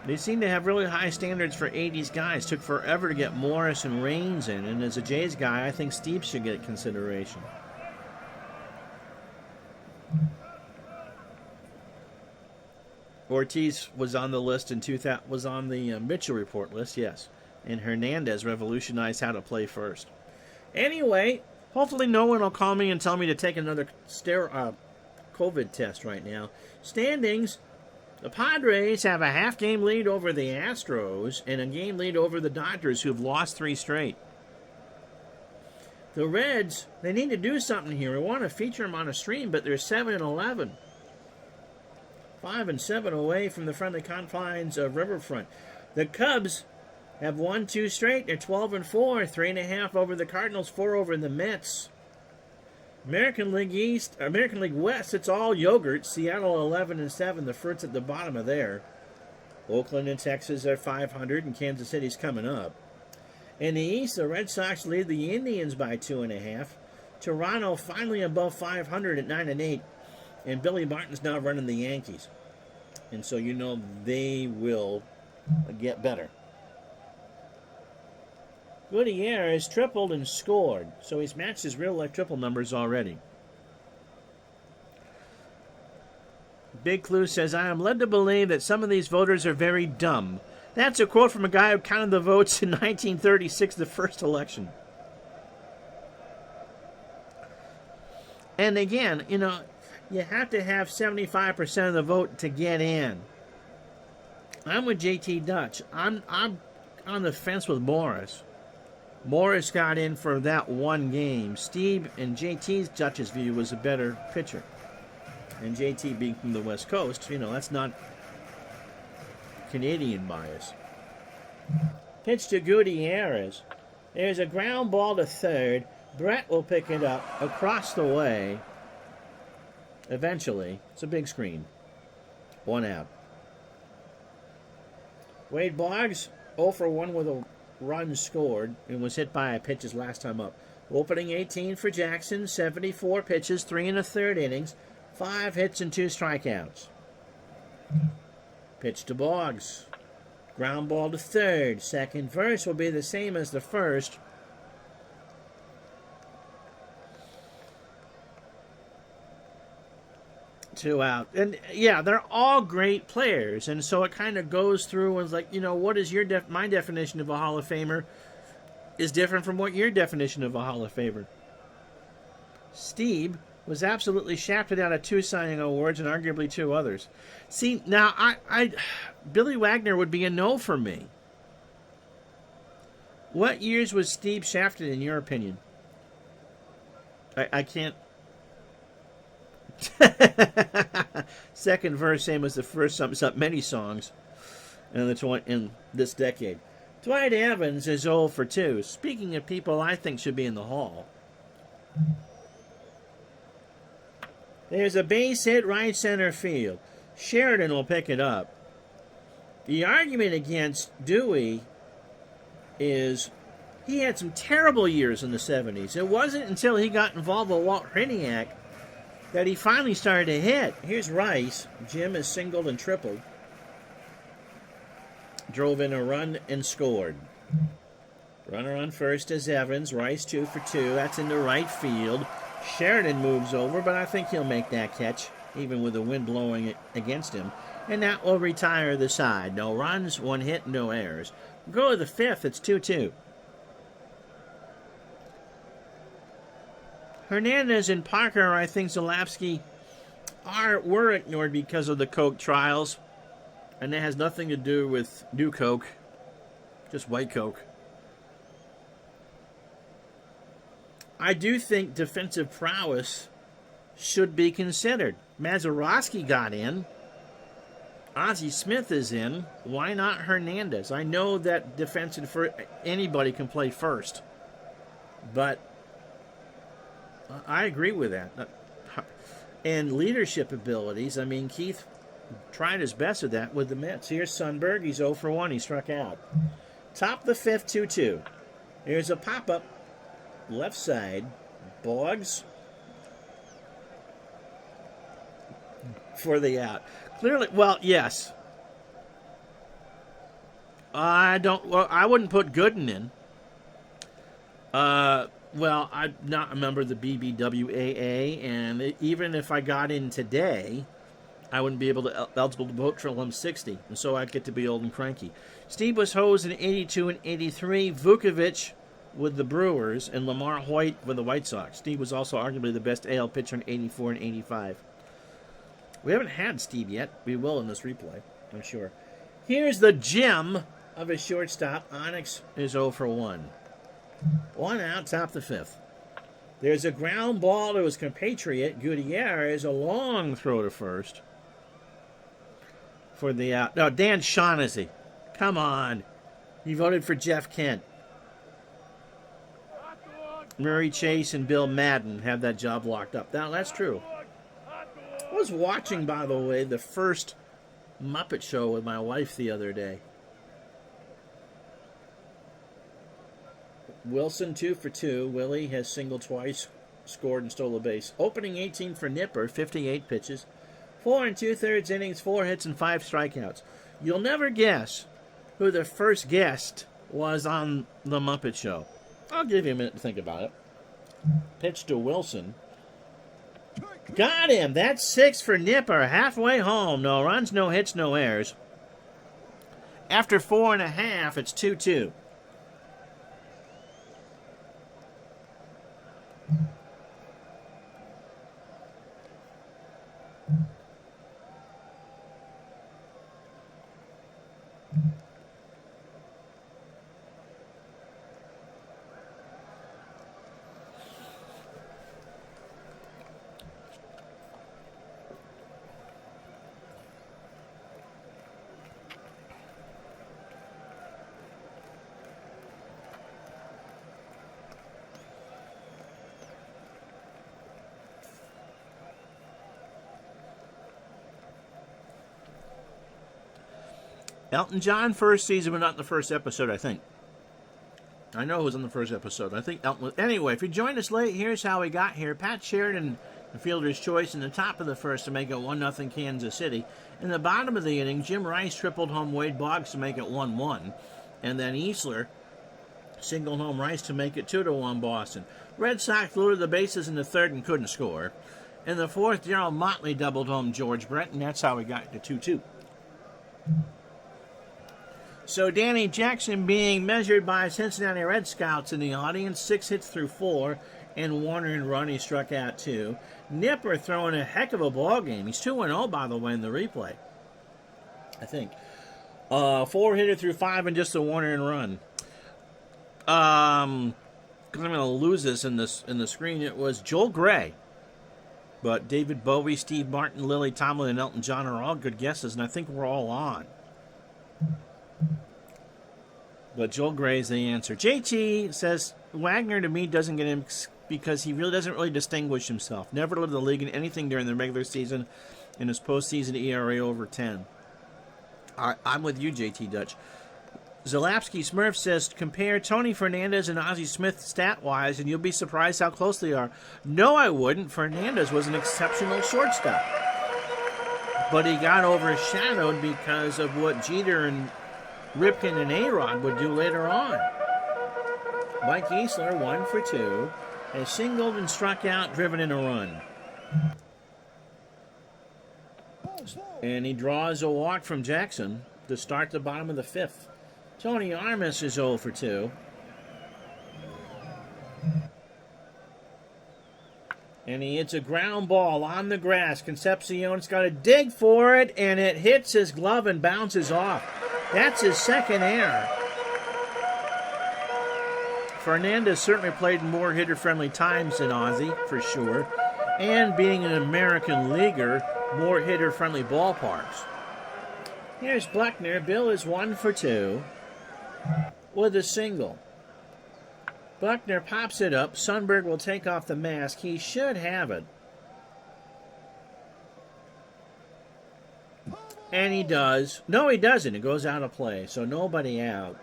They seem to have really high standards for 80s guys. Took forever to get Morris and Raines in. And as a Jays guy, I think Steve should get consideration. Ortiz was on the list in 2000, was on the Mitchell report list, yes. And Hernandez revolutionized how to play first. Anyway, hopefully no one will call me and tell me to take another COVID test right now. Standings. The Padres have a half-game lead over the Astros and a game lead over the Dodgers, who have lost 3 straight. The Reds, they need to do something here. We want to feature them on a stream, but they're 7-11. 5-7 away from the friendly confines of Riverfront. The Cubs have won 2 straight. They're 12-4, 3.5 over the Cardinals, 4 over the Mets. American League East, American League West, it's all yogurt. Seattle 11-7. The Fruits at the bottom of there. Oakland and Texas are 500, and Kansas City's coming up. In the East, the Red Sox lead the Indians by 2.5. Toronto finally above 500 at 9-8, and Billy Martin's now running the Yankees, and so you know they will get better. Gutierrez tripled and scored, so he's matched his real-life triple numbers already. Big Clue says, I am led to believe that some of these voters are very dumb. That's a quote from a guy who counted the votes in 1936, the first election. And again, you know, you have to have 75% of the vote to get in. I'm with JT Dutch. I'm on the fence with Morris. Morris got in for that one game. Steve and JT's Dutch's view was a better pitcher. And JT being from the West Coast, you know, that's not Canadian bias. Pitch to Gutierrez. There's a ground ball to third. Brett will pick it up across the way. Eventually. It's a big screen. 1 out. Wade Boggs, 0 for 1 with a run scored and was hit by a pitch his last time up. Opening 18 for Jackson, 74 pitches, 3 1/3 innings, 5 hits and 2 strikeouts. Pitch to Boggs. Ground ball to third. Second verse will be the same as the first. Two out. And yeah, they're all great players. And so it kind of goes through and it's like, what is my definition of a Hall of Famer is different from what your definition of a Hall of Famer. Steve was absolutely shafted out of 2 signing awards and arguably 2 others. See, now Billy Wagner would be a no for me. What years was Steve shafted in your opinion? I can't. Second verse, same as the first. Many songs in this decade. Dwight Evans is 0 for 2. Speaking of people I think should be in the Hall. There's a base hit right center field. Sheridan will pick it up. The argument against Dewey is he had some terrible years in the 70s. It wasn't until he got involved with Walt Hriniak that he finally started to hit. Here's Rice. Jim has singled and tripled. Drove in a run and scored. Runner on first is Evans. Rice 2 for 2. That's into right field. Sheridan moves over, but I think he'll make that catch, even with the wind blowing it against him. And that will retire the side. No runs, 1 hit, no errors. Go to the 5th, it's 2-2. Hernandez and Parker, I think Zalapsky were ignored because of the coke trials. And that has nothing to do with new coke, just white coke. I do think defensive prowess should be considered. Mazeroski got in. Ozzie Smith is in. Why not Hernandez? I know that defensive anybody can play first. But I agree with that. And leadership abilities, I mean, Keith tried his best with that with the Mets. Here's Sundberg. He's 0 for 1. He struck out. Top the 5th, 2-2. Here's a pop-up. Left side, Boggs for the out. Clearly, well, yes. I wouldn't put Gooden in. Well, I'm not a member of the BBWAA, and even if I got in today, I wouldn't be eligible to vote till I'm 60, and so I'd get to be old and cranky. Steve was hosed in 82 and 83. Vukovic with the Brewers, and Lamar Hoyt with the White Sox. Steve was also arguably the best AL pitcher in 84 and 85. We haven't had Steve yet. We will in this replay, I'm sure. Here's the gem of a shortstop. Onyx is 0 for 1. 1 out, top the 5th. There's a ground ball to his compatriot, Gutierrez, a long throw to first. For the out. No, Dan Shaughnessy. Come on. He voted for Jeff Kent. Murray Chase and Bill Madden have that job locked up. Now, that's true. I was watching, by the way, the first Muppet Show with my wife the other day. Wilson 2 for 2. Willie has singled twice, scored and stole a base. Opening 18 for Nipper, 58 pitches. 4 2/3 innings, 4 hits and 5 strikeouts. You'll never guess who the first guest was on the Muppet Show. I'll give you a minute to think about it. Pitch to Wilson. Got him. That's 6 for Nipper. Halfway home. No runs, no hits, no errors. After 4.5, it's 2-2. Elton John, first season, but not in the first episode, I think. I know it was in the first episode. I think Elton was. Anyway, if you joined us late, here's how we got here. Pat Sheridan The fielder's choice in the top of the first to make it 1-0 Kansas City. In the bottom of the inning, Jim Rice tripled home Wade Boggs to make it 1-1. And then Easler singled home Rice to make it 2-1 Boston. Red Sox loaded the bases in the third and couldn't score. In the fourth, Darryl Motley doubled home George Brett, and that's how we got to 2-2. So Danny Jackson being measured by Cincinnati Red Scouts in the audience, 6 hits through 4, and Warner and Ronnie struck out 2. Nipper throwing a heck of a ball game. He's 2-0, by the way, in the replay, I think. 4-hitter through 5 and just a Warner and run. Because I'm going to lose this in the screen. It was Joel Gray. But David Bowie, Steve Martin, Lily Tomlin, and Elton John are all good guesses, and I think we're all on. But Joel Gray's the answer. JT says, Wagner to me doesn't get him because he really doesn't really distinguish himself. Never led the league in anything during the regular season, and his postseason ERA over 10. I'm with you, JT Dutch. Zalapsky Smurf says, compare Tony Fernandez and Ozzie Smith stat-wise, and you'll be surprised how close they are. No, I wouldn't. Fernandez was an exceptional shortstop. But he got overshadowed because of what Jeter and Ripken and A-Rod would do later on. Mike Easler, 1 for 2, has singled and struck out, driven in a run. And he draws a walk from Jackson to start the bottom of the fifth. Tony Armas is 0 for 2. And he hits a ground ball on the grass. Concepcion's got to dig for it, and it hits his glove and bounces off. That's his second error. Fernandez certainly played more hitter-friendly times than Ozzie, for sure. And being an American leaguer, more hitter-friendly ballparks. Here's Buckner. Bill is 1 for 2 with a single. Buckner pops it up. Sundberg will take off the mask. He should have it. And he does. No, he doesn't. It goes out of play. So nobody out.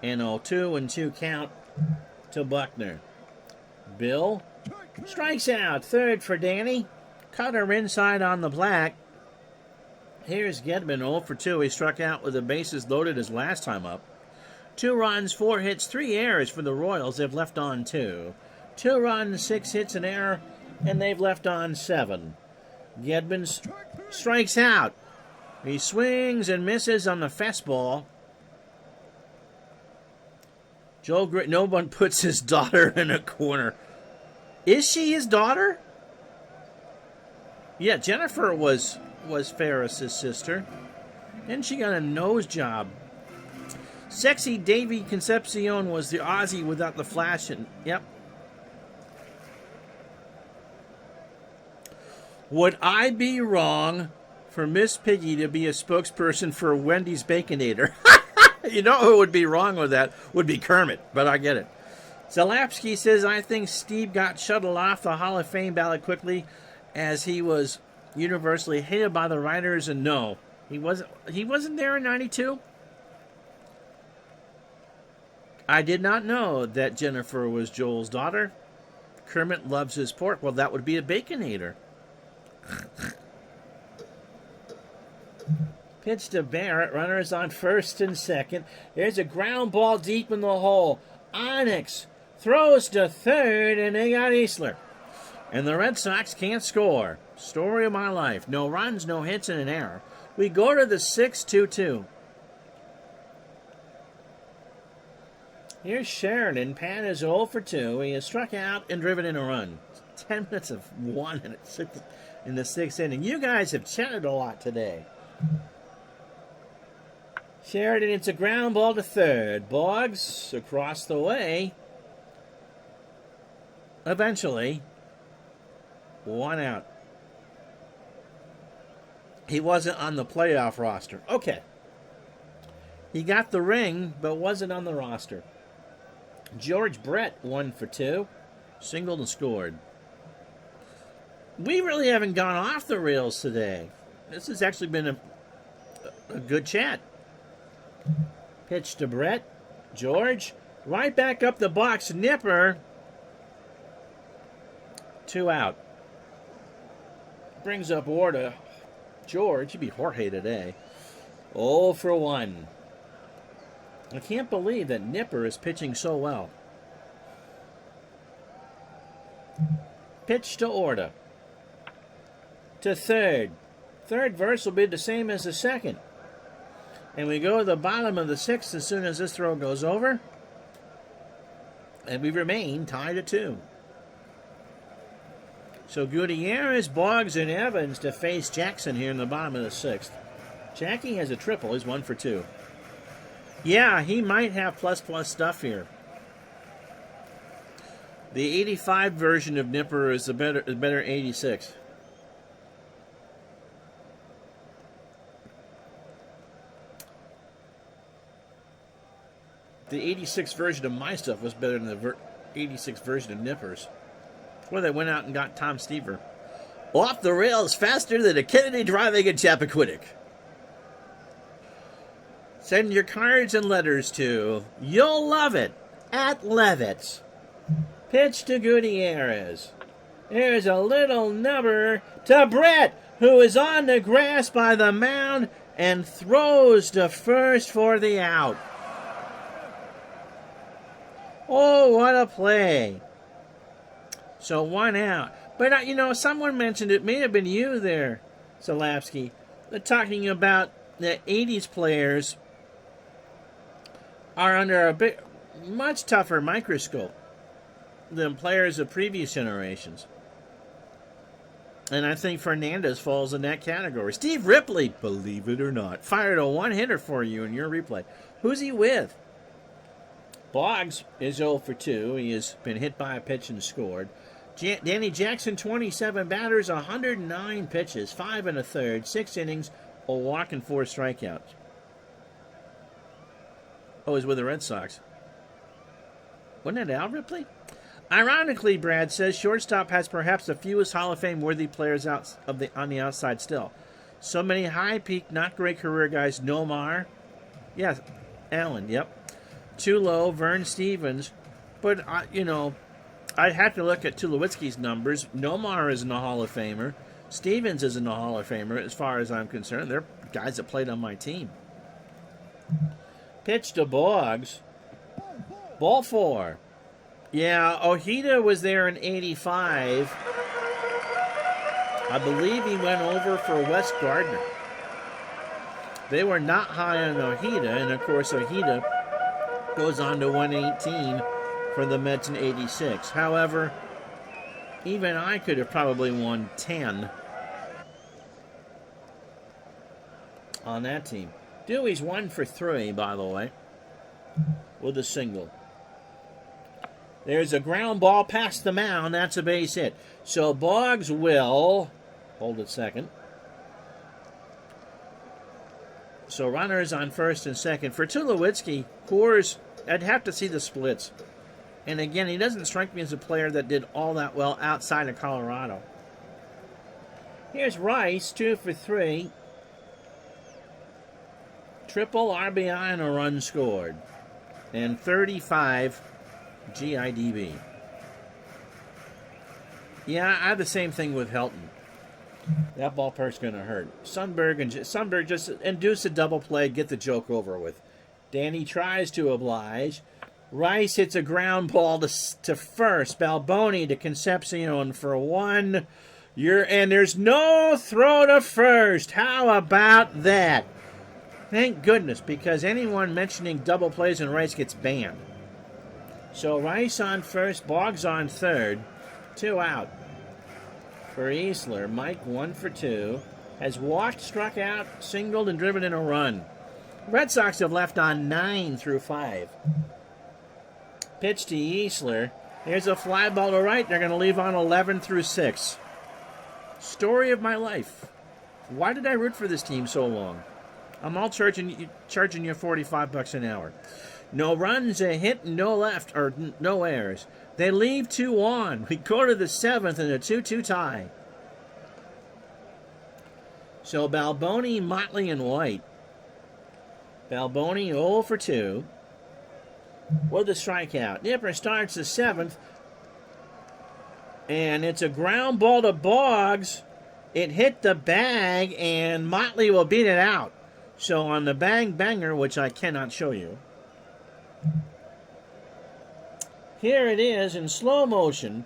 And 2-2 count to Buckner. Bill strikes out. Third for Danny. Cutter inside on the black. Here's Gedman, 0 for 2. He struck out with the bases loaded his last time up. 2 runs, 4 hits, 3 errors for the Royals. They've left on 2. 2 runs, 6 hits, an error, and they've left on 7. Gedman strikes out. He swings and misses on the fastball. Joel Gray, no one puts his daughter in a corner. Is she his daughter? Yeah, Jennifer was Ferris's sister. And she got a nose job. Sexy Davy Concepcion was the Aussie without the flash. And, yep. Would I be wrong for Miss Piggy to be a spokesperson for Wendy's Baconator? You know who would be wrong with that? Would be Kermit, but I get it. Zalapsky says, I think Steve got shuttled off the Hall of Fame ballot quickly as he was universally hated by the writers, and no, he wasn't there in 92. I did not know that Jennifer was Joel's daughter. Kermit loves his pork. Well, that would be a Baconator. Pitch to Barrett. Runners on first and second. There's a ground ball deep in the hole. Onyx throws to third, and they got Easler. And the Red Sox can't score. Story of my life. No runs, no hits, and an error. We go to the 6-2-2. Here's Sheridan. Pat is 0 for 2. He has struck out and driven in a run. 10 minutes of 1 in the sixth inning. You guys have chatted a lot today. Sheridan, it's a ground ball to third. Boggs across the way. Eventually, 1 out. He wasn't on the playoff roster. Okay. He got the ring, but wasn't on the roster. George Brett, 1 for 2. Singled and scored. We really haven't gone off the rails today. This has actually been a good chat. Pitch to Brett. George. Right back up the box. Nipper. 2 out. brings up order. George, he'd be Jorge today. 0 for 1. I can't believe that Nipper is pitching so well. Pitch to order. To third. Third verse will be the same as the second. And we go to the bottom of the sixth as soon as this throw goes over. And we remain tied at 2. So Gutierrez, Boggs, and Evans to face Jackson here in the bottom of the sixth. Jackie has a triple. He's 1 for 2. Yeah, he might have plus stuff here. The 85 version of Nipper is the better 86. The 86 version of my stuff was better than the 86 version of Nipper's. Well, they went out and got Tom Stever. Off the rails faster than a Kennedy driving at Chappaquiddick. Send your cards and letters to You'll Love It at Levitt's. Pitch to Gutierrez. There's a little number to Brett, who is on the grass by the mound and throws to first for the out. Oh, what a play. So 1 out. But, someone mentioned it. May have been you there, Zalapsky. They're talking about the 80s players are under a much tougher microscope than players of previous generations. And I think Fernandez falls in that category. Steve Ripley, believe it or not, fired a 1-hitter for you in your replay. Who's he with? Boggs is 0 for 2. He has been hit by a pitch and scored. Danny Jackson, 27 batters, 109 pitches, 5 1/3, 6 innings, a walk and 4 strikeouts. Oh, he's with the Red Sox. Wasn't that Al Ripley? Ironically, Brad says shortstop has perhaps the fewest Hall of Fame worthy players on the outside still. So many high peak, not great career guys. Nomar. Yes, Allen, yep. Too low, Vern Stevens. But, I'd have to look at Tulowitzki's numbers. Nomar isn't a Hall of Famer. Stevens isn't a Hall of Famer as far as I'm concerned. They're guys that played on my team. Pitch to Boggs. Ball 4. Yeah, Ojeda was there in 85. I believe he went over for Wes Gardner. They were not high on Ojeda, and of course Ojeda goes on to 118 for the Mets in 86. However, even I could have probably won 10 on that team. Dewey's 1 for 3, by the way, with a single. There's a ground ball past the mound. That's a base hit. So Boggs will hold it second. So runners on first and second. For Tulowitzki, Coors, I'd have to see the splits. And again, he doesn't strike me as a player that did all that well outside of Colorado. Here's Rice, 2 for 3. Triple RBI and a run scored. And 35 GIDB. Yeah, I have the same thing with Helton. That ballpark's going to hurt. Sundberg just induce a double play, get the joke over with. Danny tries to oblige. Rice hits a ground ball to first. Balboni to Concepcion for 1. And there's no throw to first. How about that? Thank goodness, because anyone mentioning double plays in Rice gets banned. So Rice on first, Boggs on third. 2 out. For Easler, Mike 1 for 2. Has walked, struck out, singled, and driven in a run. Red Sox have left on 9 through 5. Pitch to Easler. Here's a fly ball to right. They're going to leave on 11 through 6. Story of my life. Why did I root for this team so long? I'm all charging you $45 an hour. No runs, a hit, no left, or no errors. They leave 2 on. We go to the 7th in a 2-2 tie. So Balboni, Motley, and White. Balboni 0 for 2. With a strikeout. Nipper starts the 7th. And it's a ground ball to Boggs. It hit the bag, and Motley will beat it out. So on the bang banger, which I cannot show you, here it is in slow motion.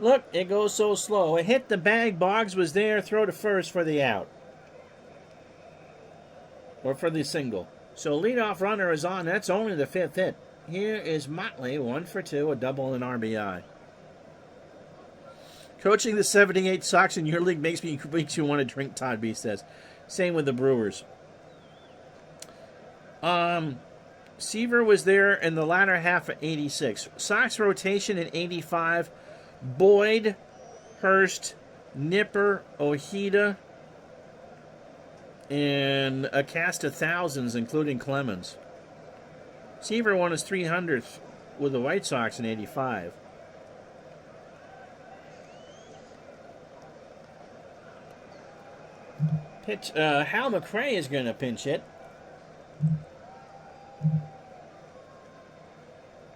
Look, it goes so slow. It hit the bag. Boggs was there. Throw to first for the out. Or for the single. So leadoff runner is on. That's only the 5th hit. Here is Motley, 1 for 2, a double and RBI. Coaching the 78 Sox in your league makes you want to drink, Todd B says. Same with the Brewers. Seaver was there in the latter half of 86. Sox rotation in 85. Boyd, Hurst, Nipper, Ojeda, and a cast of thousands, including Clemens. Seaver won his 300th with the White Sox in 85. Hal McRae is going to pinch hit.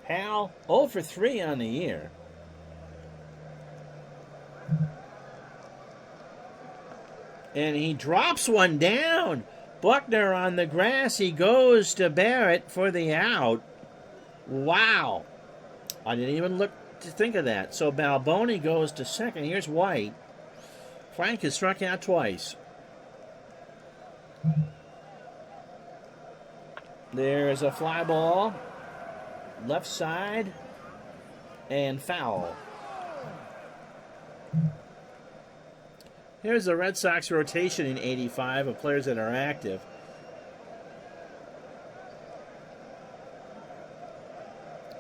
Hal 0 for 3 on the year. And he drops one down. Buckner on the grass. He goes to Barrett for the out. Wow. I didn't even look to think of that. So Balboni goes to second. Here's White. Frank has struck out twice. There's a fly ball. Left side. And foul. Here's the Red Sox rotation in 85 of players that are active.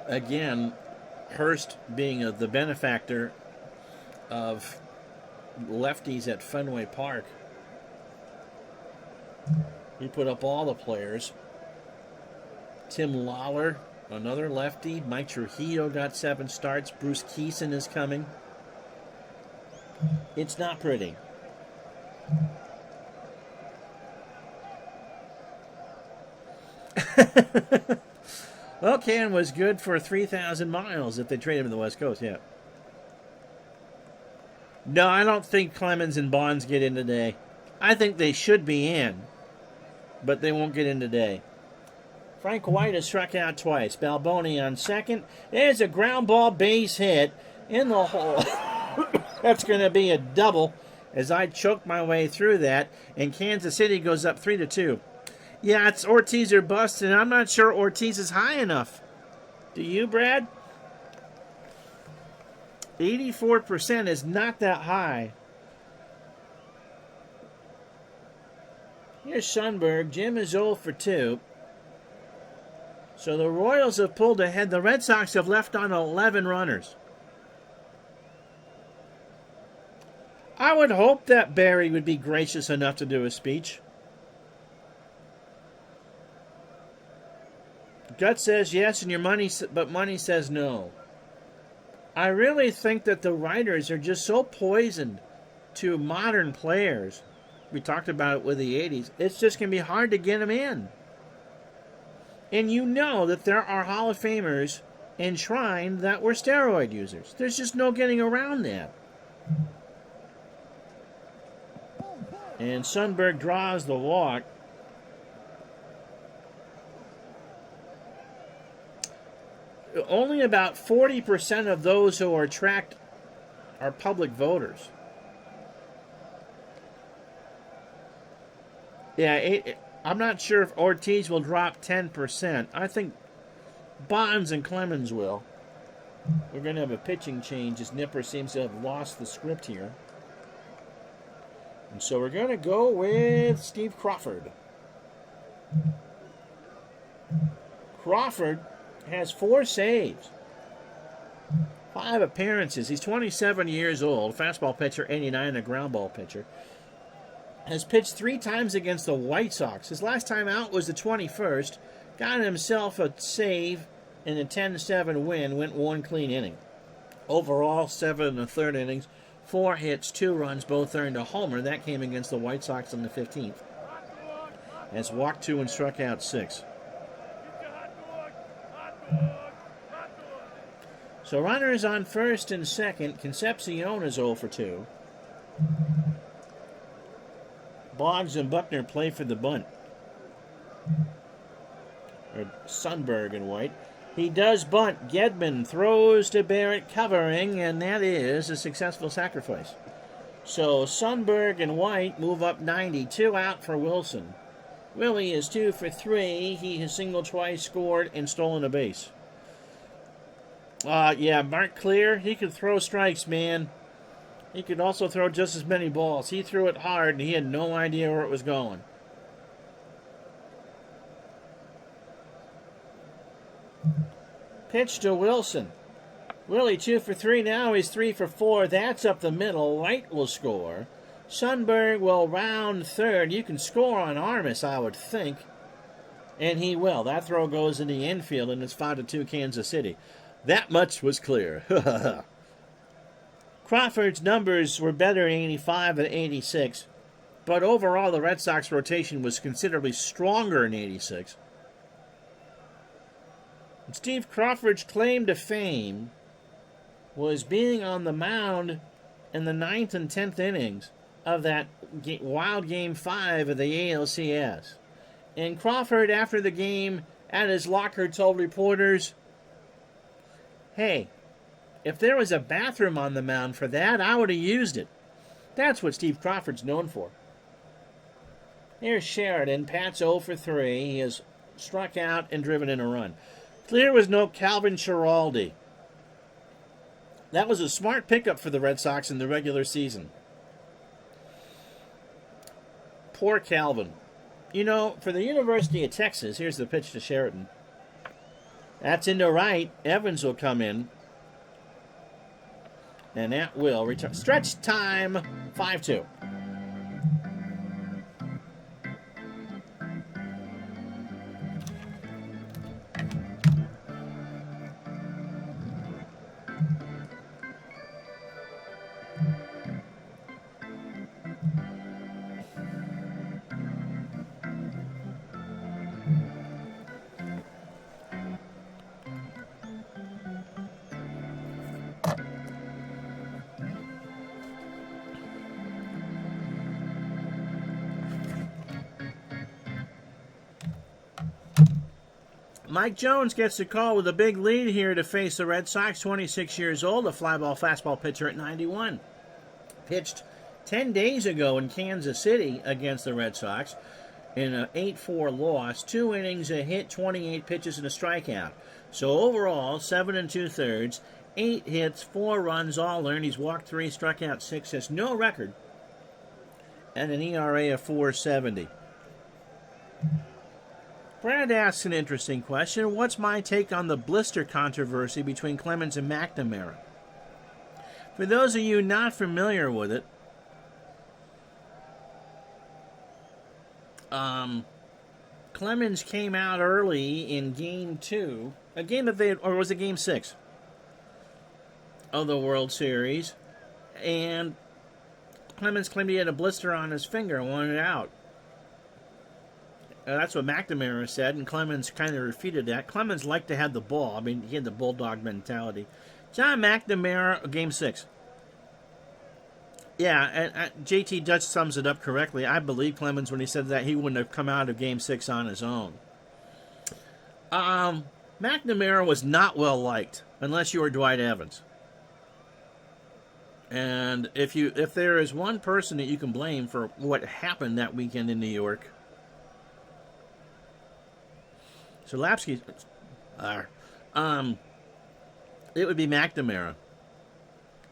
Again, Hurst being the benefactor of lefties at Fenway Park. He put up all the players. Tim Lawler, another lefty. Mike Trujillo got 7 starts. Bruce Keeson is coming. It's not pretty. Well, Can was good for 3,000 miles if they trade him to the West Coast, yeah. No, I don't think Clemens and Bonds get in today. I think they should be in, but they won't get in today. Frank White has struck out twice. Balboni on second. There's a ground ball base hit in the hole. That's going to be a double as I choke my way through that, and Kansas City goes up 3-2. Yeah, it's Ortiz or bust, and I'm not sure Ortiz is high enough. Do you, Brad? 84% is not that high. Here's Sundberg. Jim is 0 for 2. So the Royals have pulled ahead. The Red Sox have left on 11 runners. I would hope that Barry would be gracious enough to do a speech. Gut says yes, and but money says no. I really think that the writers are just so poisoned to modern players. We talked about it with the 80s. It's just going to be hard to get them in. And you know that there are Hall of Famers enshrined that were steroid users. There's just no getting around that. And Sundberg draws the walk. Only about 40% of those who are tracked are public voters. Yeah, I'm not sure if Ortiz will drop 10%. I think Bonds and Clemens will. We're going to have a pitching change as Nipper seems to have lost the script here. And so we're going to go with Steve Crawford. Crawford has 4 saves, 5 appearances. He's 27 years old, fastball pitcher, 89, a ground ball pitcher. Has pitched 3 times against the White Sox. His last time out was the 21st. Got himself a save in a 10-7 win. Went 1 clean inning. Overall, 7 1/3 innings, 4 hits, 2 runs, both earned a homer. That came against the White Sox on the 15th. Has walked 2 and struck out 6. So runners on first and second. Concepcion is 0 for 2. Boggs and Buckner play for the bunt. Or Sundberg and White. He does bunt. Gedman throws to Barrett covering, and that is a successful sacrifice. So Sundberg and White move up 90. 2 out for Wilson. Willie is 2 for 3. He has singled twice, scored, and stolen a base. Yeah, Mark Clear, he could throw strikes, man. He could also throw just as many balls. He threw it hard, and he had no idea where it was going. Pitch to Wilson. Willie 2 for 3 now. He's 3 for 4. That's up the middle. White will score. Sundberg will round third. You can score on Armas, I would think. And he will. That throw goes in the infield, and it's 5-2 Kansas City. That much was clear. Crawford's numbers were better in 85 than 86. But overall, the Red Sox rotation was considerably stronger in 86. And Steve Crawford's claim to fame was being on the mound in the 9th and 10th innings of that wild Game 5 of the ALCS. And Crawford, after the game, at his locker, told reporters, hey, if there was a bathroom on the mound for that, I would have used it. That's what Steve Crawford's known for. Here's Sheridan. Pat's 0 for 3. He has struck out and driven in a run. Clear was no Calvin Schiraldi. That was a smart pickup for the Red Sox in the regular season. Poor Calvin. You know, for the University of Texas, here's the pitch to Sheridan. That's into right. Evans will come in. And that will return. Stretch time, 5-2. Mike Jones gets the call with a big lead here to face the Red Sox. 26 years old, a fly-ball fastball pitcher at 91. Pitched 10 days ago in Kansas City against the Red Sox in an 8-4 loss. 2 innings, a hit, 28 pitches, and a strikeout. So overall, 7 2/3, 8 hits, 4 runs, all earned. He's walked 3, struck out 6, has no record, and an ERA of 4.70. Brad asks an interesting question. What's my take on the Blister controversy between Clemens and McNamara? For those of you not familiar with it, Clemens came out early in Game 2, a game that or was it Game 6 of the World Series, and Clemens claimed he had a blister on his finger and wanted it out. That's what McNamara said, and Clemens kind of refuted that. Clemens liked to have the ball. I mean, he had the bulldog mentality. John McNamara, Game 6. Yeah, and JT Dutch sums it up correctly. I believe Clemens when he said that he wouldn't have come out of Game 6 on his own. McNamara was not well liked, unless you were Dwight Evans. And if there is one person that you can blame for what happened that weekend in New York, Solapsky, it would be McNamara.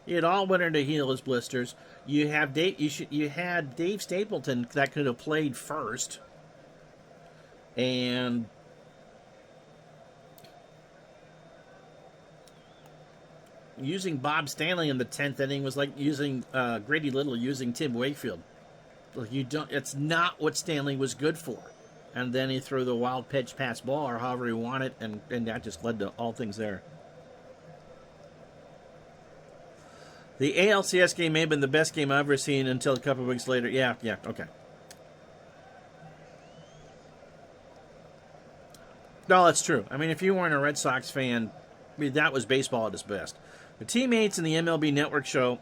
He had all winter to heal his blisters. You had Dave Stapleton that could have played first, and using Bob Stanley in the 10th inning was like using Grady Little using Tim Wakefield. Like it's not what Stanley was good for. And then he threw the wild pitch pass ball or however he wanted, and that just led to all things there. The ALCS game may have been the best game I've ever seen until a couple of weeks later. Yeah, okay. No, that's true. I mean, if you weren't a Red Sox fan, I mean, that was baseball at its best. The teammates in the MLB Network show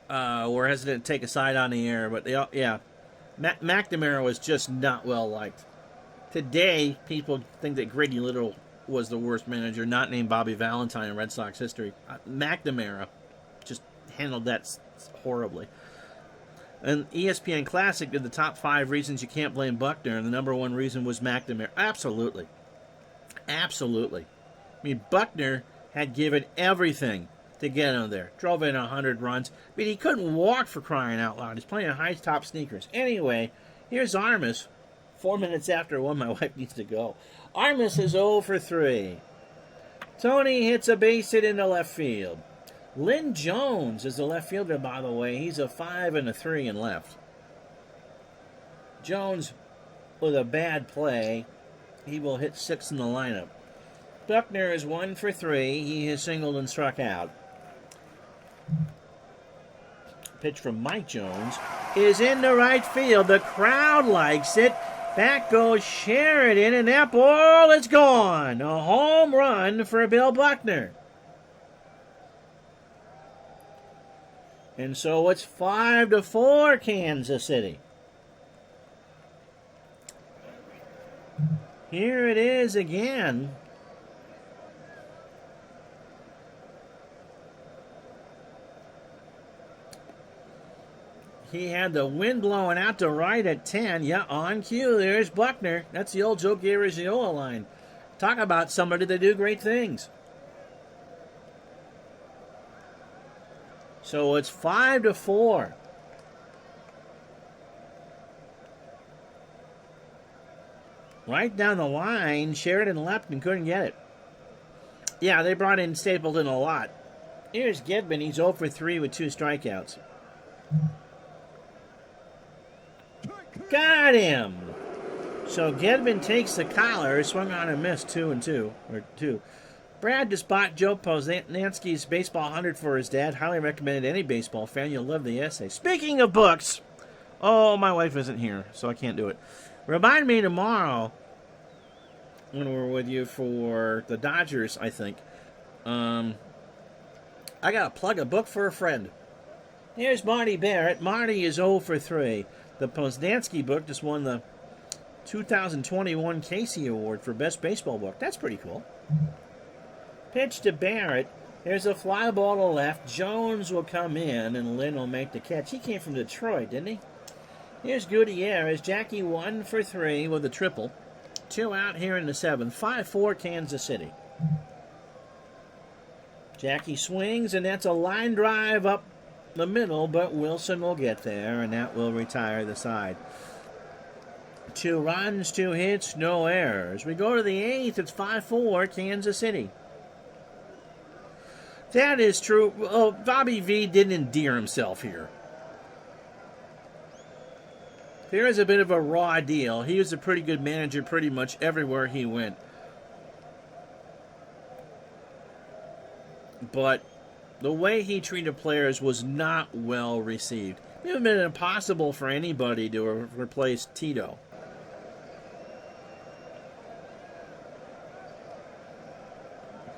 were hesitant to take a side on the air, but McNamara was just not well liked. Today, people think that Grady Little was the worst manager, not named Bobby Valentine in Red Sox history. McNamara just handled that horribly. And ESPN Classic did the top 5 reasons you can't blame Buckner, and the number 1 reason was McNamara. Absolutely. Absolutely. I mean, Buckner had given everything to get him there. Drove in 100 runs, but he couldn't walk, for crying out loud. He's playing high-top sneakers. Anyway, here's Armas. 4 minutes after 1, my wife needs to go. Armas is 0 for 3. Tony hits a base hit into left field. Lynn Jones is the left fielder, by the way. He's a 5 and a 3 in left. Jones with a bad play. He will hit 6th in the lineup. Buckner is 1 for 3. He has singled and struck out. Pitch from Mike Jones is in the right field. The crowd likes it. Back goes Sheridan, and that ball is gone. A home run for Bill Buckner. And so it's 5-4 Kansas City. Here it is again. He had the wind blowing out to right at 10. Yeah, on cue. There's Buckner. That's the old Joe Garagiola line. Talk about somebody that do great things. So it's 5-4. Right down the line, Sheridan left and couldn't get it. Yeah, they brought in Stapleton a lot. Here's Gedman. He's 0 for 3 with 2 strikeouts. Got him. So Gedman takes the collar, swung on and missed 2-2. Brad Despot, Joe Poznansky's Baseball 100 for his dad. Highly recommended any baseball fan. You'll love the essay. Speaking of books, oh, my wife isn't here, so I can't do it. Remind me tomorrow when we're with you for the Dodgers, I think. I got to plug a book for a friend. Here's Marty Barrett. Marty is 0 for 3. The Poznansky book just won the 2021 Casey Award for Best Baseball Book. That's pretty cool. Pitch to Barrett. There's a fly ball to left. Jones will come in, and Lynn will make the catch. He came from Detroit, didn't he? Here's Gutierrez. Jackie 1 for 3 with a triple. 2 out here in the 7th. 5-4 Kansas City. Jackie swings, and that's a line drive up the middle, but Wilson will get there, and that will retire the side. 2 runs, 2 hits, no errors. We go to the 8th. It's 5-4 Kansas City. That is true. Oh, Bobby V didn't endear himself here. There is a bit of a raw deal. He was a pretty good manager pretty much everywhere he went. But the way he treated players was not well received. It would have been impossible for anybody to replace Tito.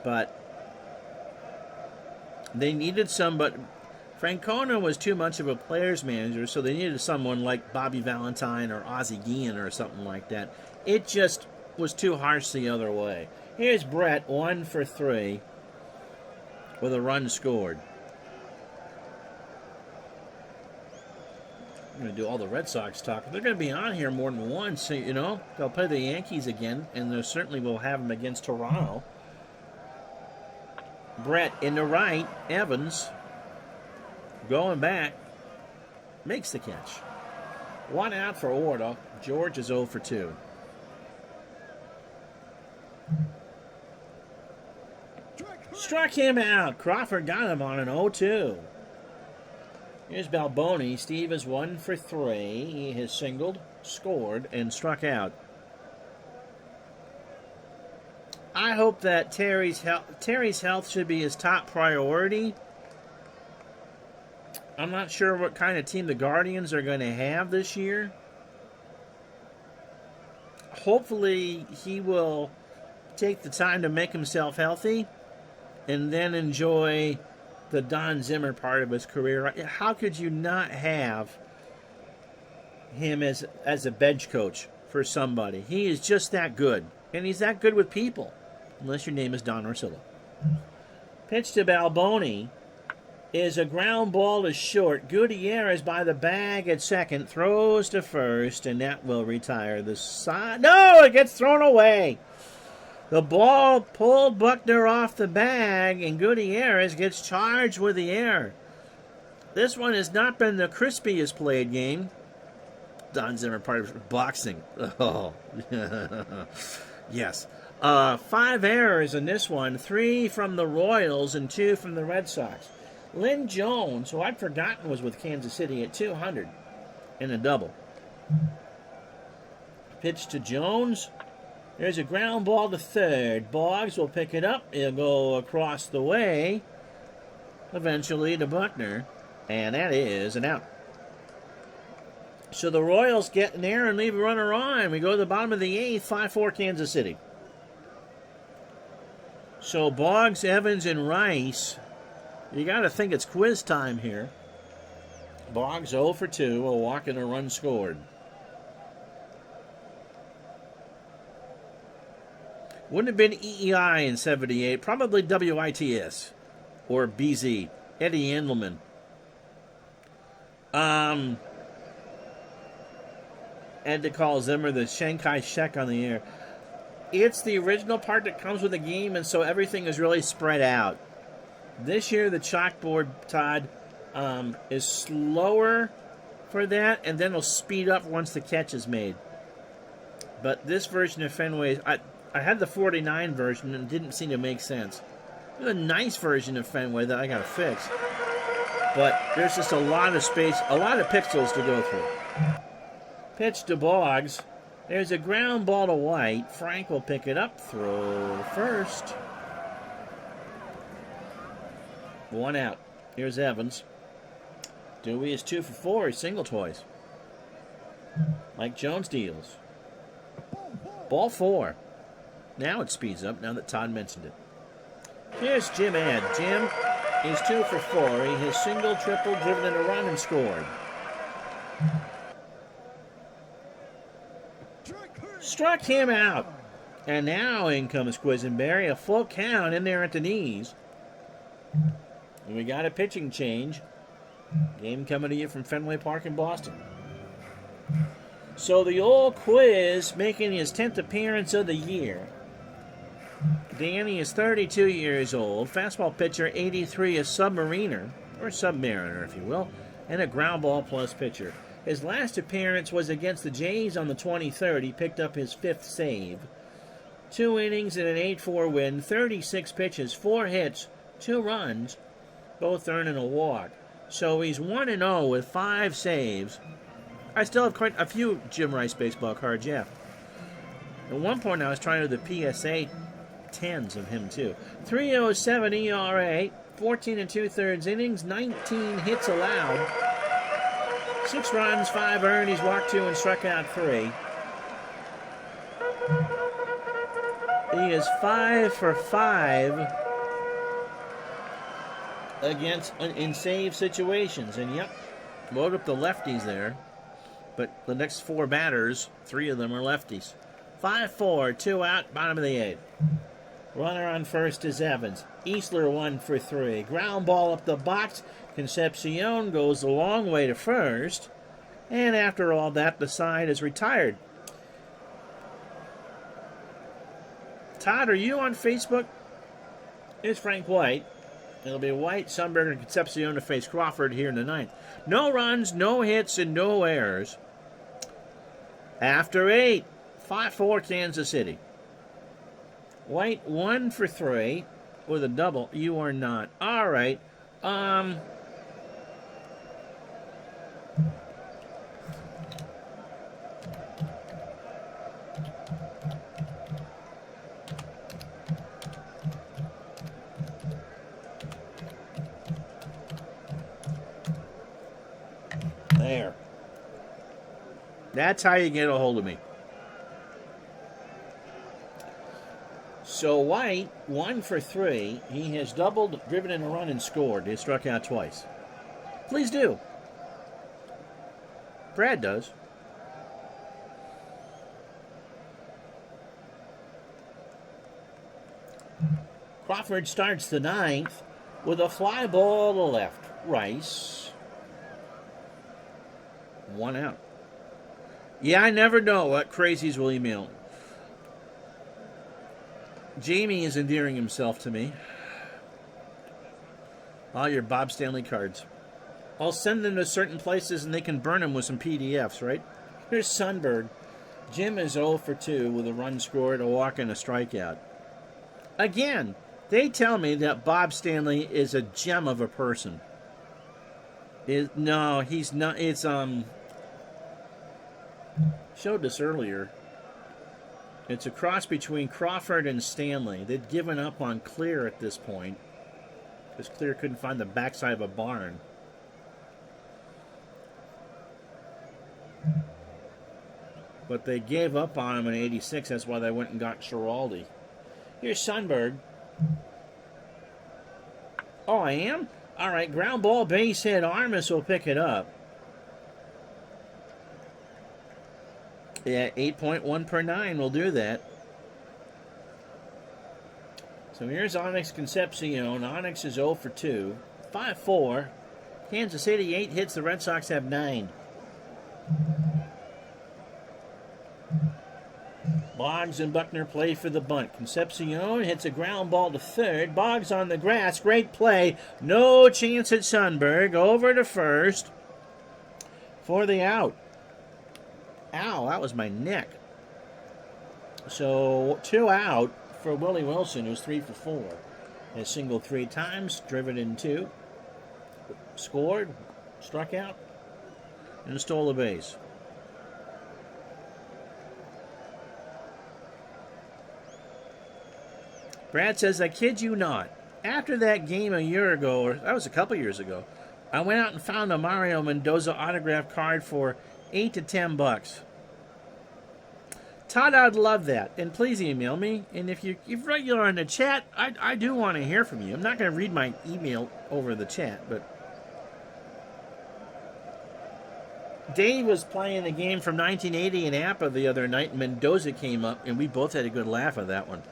But they needed somebody. Francona was too much of a player's manager, so they needed someone like Bobby Valentine or Ozzie Guillen or something like that. It just was too harsh the other way. Here's Brett, 1 for 3, with a run scored. I'm going to do all the Red Sox talk. They're going to be on here more than once, so, you know. They'll play the Yankees again, and they certainly will have them against Toronto. Brett in the right, Evans going back, makes the catch. 1 out for Orta. George is 0 for 2. Struck him out. Crawford got him on an 0-2. Here's Balboni. Steve is 1 for 3. He has singled, scored, and struck out. I hope that Terry's health should be his top priority. I'm not sure what kind of team the Guardians are going to have this year. Hopefully he will take the time to make himself healthy and then enjoy the Don Zimmer part of his career. How could you not have him as a bench coach for somebody? He is just that good. And he's that good with people. Unless your name is Don Orsillo. Pitch to Balboni is a ground ball to short. Gutierrez by the bag at second. Throws to first, and that will retire the side. No, it gets thrown away. The ball pulled Buckner off the bag, and Gutierrez gets charged with the error. This one has not been the crispiest played game. Don Zimmer part of boxing. Oh, yes. 5 errors in this one. 3 from the Royals and 2 from the Red Sox. Lynn Jones, who I'd forgotten was with Kansas City, at 200 in a double. Pitch to Jones. There's a ground ball to third. Boggs will pick it up. He'll go across the way, eventually to Buckner, and that is an out. So the Royals get an error and leave a runner on. We go to the bottom of the 8th, 5-4 Kansas City. So Boggs, Evans, and Rice, you got to think it's quiz time here. Boggs 0 for 2, a walk and a run scored. Wouldn't have been EEI in 78, probably WITS or BZ, Eddie Endelman. Had to call Zimmer the Shanghai Shek on the air. It's the original part that comes with the game, and so everything is really spread out. This year, the chalkboard, Todd, is slower for that, and then it'll speed up once the catch is made. But this version of Fenway, I had the 49 version, and it didn't seem to make sense. There's a nice version of Fenway that I got to fix. But there's just a lot of space, a lot of pixels to go through. Pitch to Boggs. There's a ground ball to White. Frank will pick it up. Throw first. 1 out. Here's Evans. Dewey is 2 for 4. He's single twice. Mike Jones deals. Ball 4. Now it speeds up, now that Todd mentioned it. Here's Jim Ed. Jim is 2 for 4. He has single, triple, driven in a run, and scored. Struck him out. And now in comes Quisenberry. A full count in there at the knees. And we got a pitching change. Game coming to you from Fenway Park in Boston. So the old Quiz making his 10th appearance of the year. Danny is 32 years old. Fastball pitcher, 83, a submariner, or submariner if you will, and a ground ball plus pitcher. His last appearance was against the Jays on the 23rd. He picked up his 5th save. 2 innings and an 8-4 win, 36 pitches, 4 hits, 2 runs, both earning a walk. So he's 1-0 with 5 saves. I still have quite a few Jim Rice baseball cards, yeah. At one point I was trying to do the PSA 10s of him too. 3.07 ERA, 14 2/3 innings, 19 hits allowed. 6 runs, 5 earned. He's walked 2 and struck out 3. He is 5 for 5 against in save situations. And yep, load up the lefties there. But the next 4 batters, 3 of them are lefties. 5-4, 2 out, bottom of the 8th. Runner on first is Evans. Easler 1 for 3. Ground ball up the box. Concepcion goes a long way to first. And after all that, the side is retired. Todd, are you on Facebook? Here's Frank White. It'll be White, Sundberg, and Concepcion to face Crawford here in the 9th. No runs, no hits, and no errors. After 8, 5-4 Kansas City. White 1 for 3 with a double. You are not. All right. There. That's how you get a hold of me. So White, 1 for 3. He has doubled, driven in a run, and scored. He struck out twice. Please do. Brad does. Crawford starts the 9th with a fly ball to left. Rice. 1 out. Yeah, I never know what crazies will email. Jamie is endearing himself to me. All your Bob Stanley cards. I'll send them to certain places and they can burn them with some PDFs, right? Here's Sundberg. Jim is 0 for 2 with a run scored, a walk, and a strikeout. Again, they tell me that Bob Stanley is a gem of a person. No, he's not. It's, showed this earlier. It's a cross between Crawford and Stanley. They'd given up on Clear at this point, because Clear couldn't find the backside of a barn. But they gave up on him in '86. That's why they went and got Schiraldi. Here's Sundberg. Oh, I am? All right, ground ball, base hit. Armas will pick it up. Yeah, 8.1 per 9 will do that. So here's Onyx Concepcion. Onyx is 0 for 2. 5-4. Kansas City 8 hits. The Red Sox have 9. Boggs and Buckner play for the bunt. Concepcion hits a ground ball to third. Boggs on the grass. Great play. No chance at Sundberg. Over to first for the out. Ow, that was my neck. So 2 out for Willie Wilson, who's 3 for 4. Has singled 3 times, driven in 2, scored, struck out, and stole a base. Brad says, I kid you not. After that game a year ago, or that was a couple years ago, I went out and found a Mario Mendoza autograph card for $8 to $10. Todd, I'd love that. And please email me. And if you're regular in the chat, I do want to hear from you. I'm not going to read my email over the chat, but Dave was playing a game from 1980 in Napa the other night, and Mendoza came up, and we both had a good laugh at that one.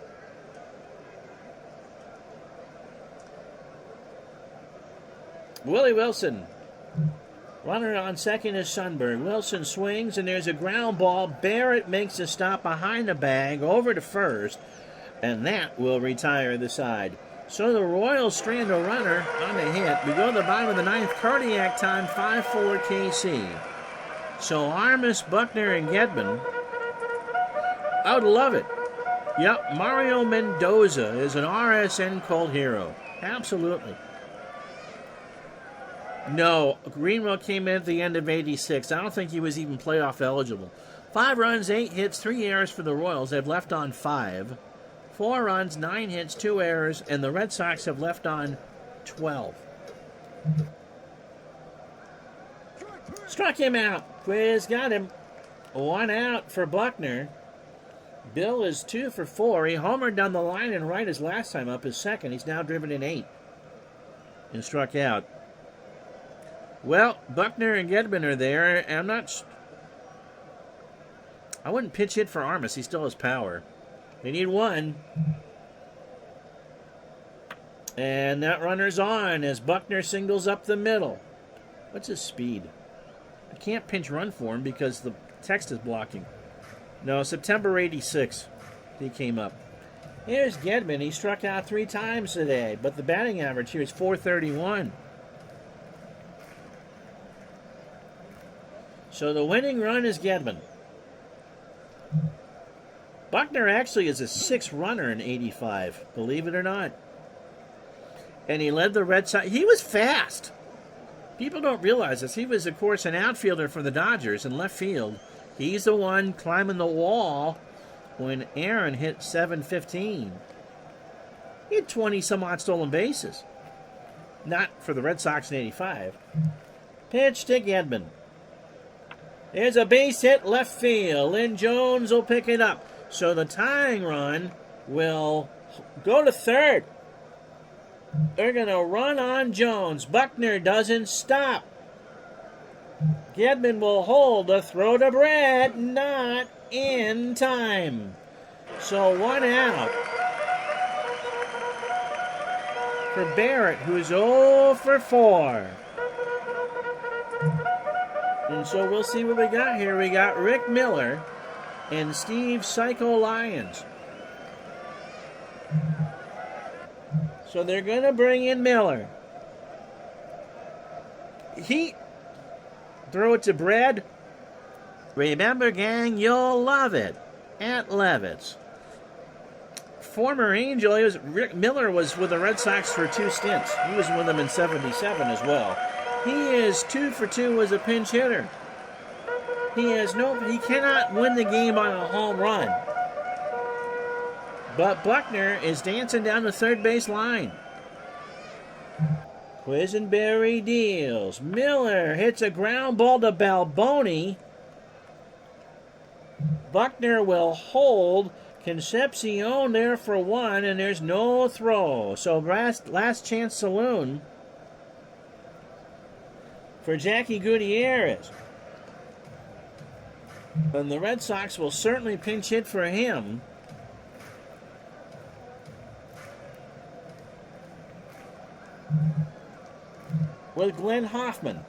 Willie Wilson. Runner on second is Sundberg. Wilson swings, and there's a ground ball. Barrett makes a stop behind the bag, over to first, and that will retire the side. So the Royals strand a runner on the hit. We go to the bottom of the 9th. Cardiac time, 5-4 KC. So Armas, Buckner, and Gedman. I would love it. Yep, Mario Mendoza is an RSN cult hero. Absolutely. No, Greenwell came in at the end of '86. I don't think he was even playoff eligible. 5 runs, 8 hits, 3 errors for the Royals. They've left on 5. 4 runs, 9 hits, 2 errors, and the Red Sox have left on 12. Struck him out. Quiz got him. 1 out for Buckner. Bill is 2 for 4. He homered down the line and right his last time up, his second. He's now driven in 8 and struck out. Well, Buckner and Gedman are there. I wouldn't pitch hit for Armas. He still has power. They need 1. And that runner's on as Buckner singles up the middle. What's his speed? I can't pinch run for him because the text is blocking. No, September '86 he came up. Here's Gedman. He struck out 3 times today, but the batting average here is .431. So the winning run is Gedman. Buckner actually is a 6th runner in '85, believe it or not. And he led the Red Sox. He was fast. People don't realize this. He was, of course, an outfielder for the Dodgers in left field. He's the one climbing the wall when Aaron hit .715. He had 20-some-odd stolen bases. Not for the Red Sox in '85. Pitch to Gedman. There's a base hit left field. Lynn Jones will pick it up. So the tying run will go to third. They're going to run on Jones. Buckner doesn't stop. Gedman will hold the throw to Brett. Not in time. So 1 out for Barrett, who's 0 for 4. And so we'll see what we got here. We got Rick Miller and Steve Psycho Lyons. So they're going to bring in Miller. Throw it to Brad. Remember, gang, you'll love it at Levitt's. Former Angel, Rick Miller was with the Red Sox for 2 stints. He was with them in 77 as well. He is 2 for 2 as a pinch hitter. He cannot win the game on a home run. But Buckner is dancing down the third base line. Quisenberry deals. Miller hits a ground ball to Balboni. Buckner will hold. Concepcion there for 1, and there's no throw. So last chance saloon for Jackie Gutierrez. And the Red Sox will certainly pinch hit for him. With Glenn Hoffman.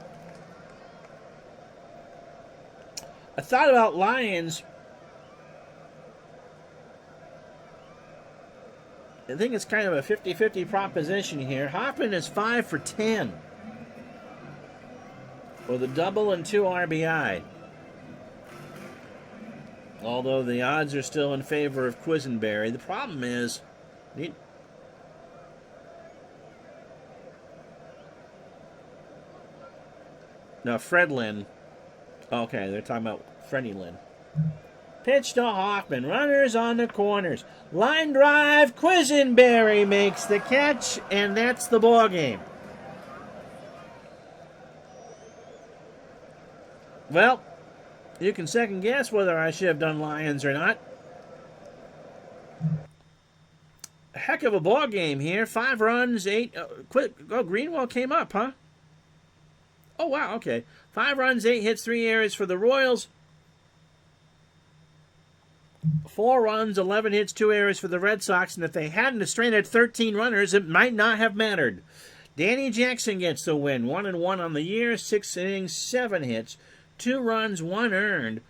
I thought about Lions. I think it's kind of a 50-50 proposition here. Hoffman is 5 for 10 with a double and 2 RBI. Although the odds are still in favor of Quisenberry. The problem is, now Fred Lynn. Okay, they're talking about Freddie Lynn. Pitch to Hoffman. Runners on the corners. Line drive. Quisenberry makes the catch, and that's the ball game. Well, you can second guess whether I should have done Lions or not. A heck of a ball game here. 5 runs, 8. Greenwell came up, huh? Oh, wow, okay. 5 runs, 8 hits, 3 errors for the Royals. 4 runs, 11 hits, 2 errors for the Red Sox. And if they hadn't stranded 13 runners, it might not have mattered. Danny Jackson gets the win. 1-1 on the year. 6 innings, 7 hits, 2 runs, 1 earned.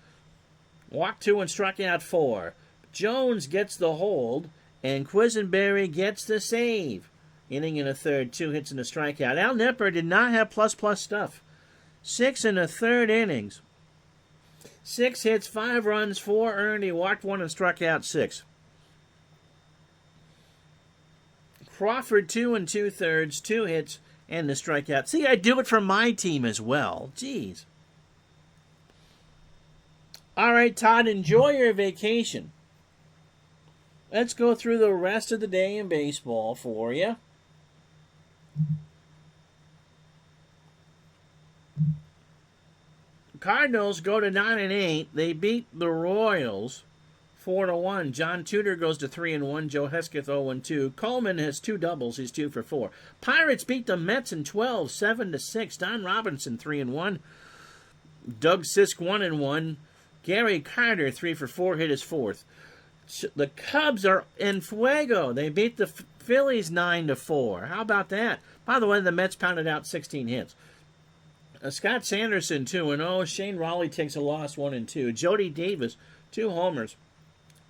Walked 2 and struck out 4. Jones gets the hold, and Quisenberry gets the save. Inning and a third, 2 hits and a strikeout. Al Nipper did not have plus stuff. 6 1/3 innings. 6 hits, 5 runs, 4 earned. He walked 1 and struck out 6. Crawford 2 2/3, 2 hits and the strikeout. See, I do it for my team as well. Jeez. All right, Todd, enjoy your vacation. Let's go through the rest of the day in baseball for you. Cardinals go to 9-8. They beat the Royals 4-1. John Tudor goes to 3-1. Joe Hesketh 0-2. Coleman has 2 doubles. He's 2 for 4. Pirates beat the Mets in 12, 7-6. Don Robinson 3-1. Doug Sisk 1-1. Gary Carter 3 for 4. Hit his 4th. The Cubs are in fuego. They beat the Phillies 9-4. How about that? By the way, the Mets pounded out 16 hits. Scott Sanderson 2-0. Shane Raleigh takes a loss 1-2. Jody Davis 2 homers,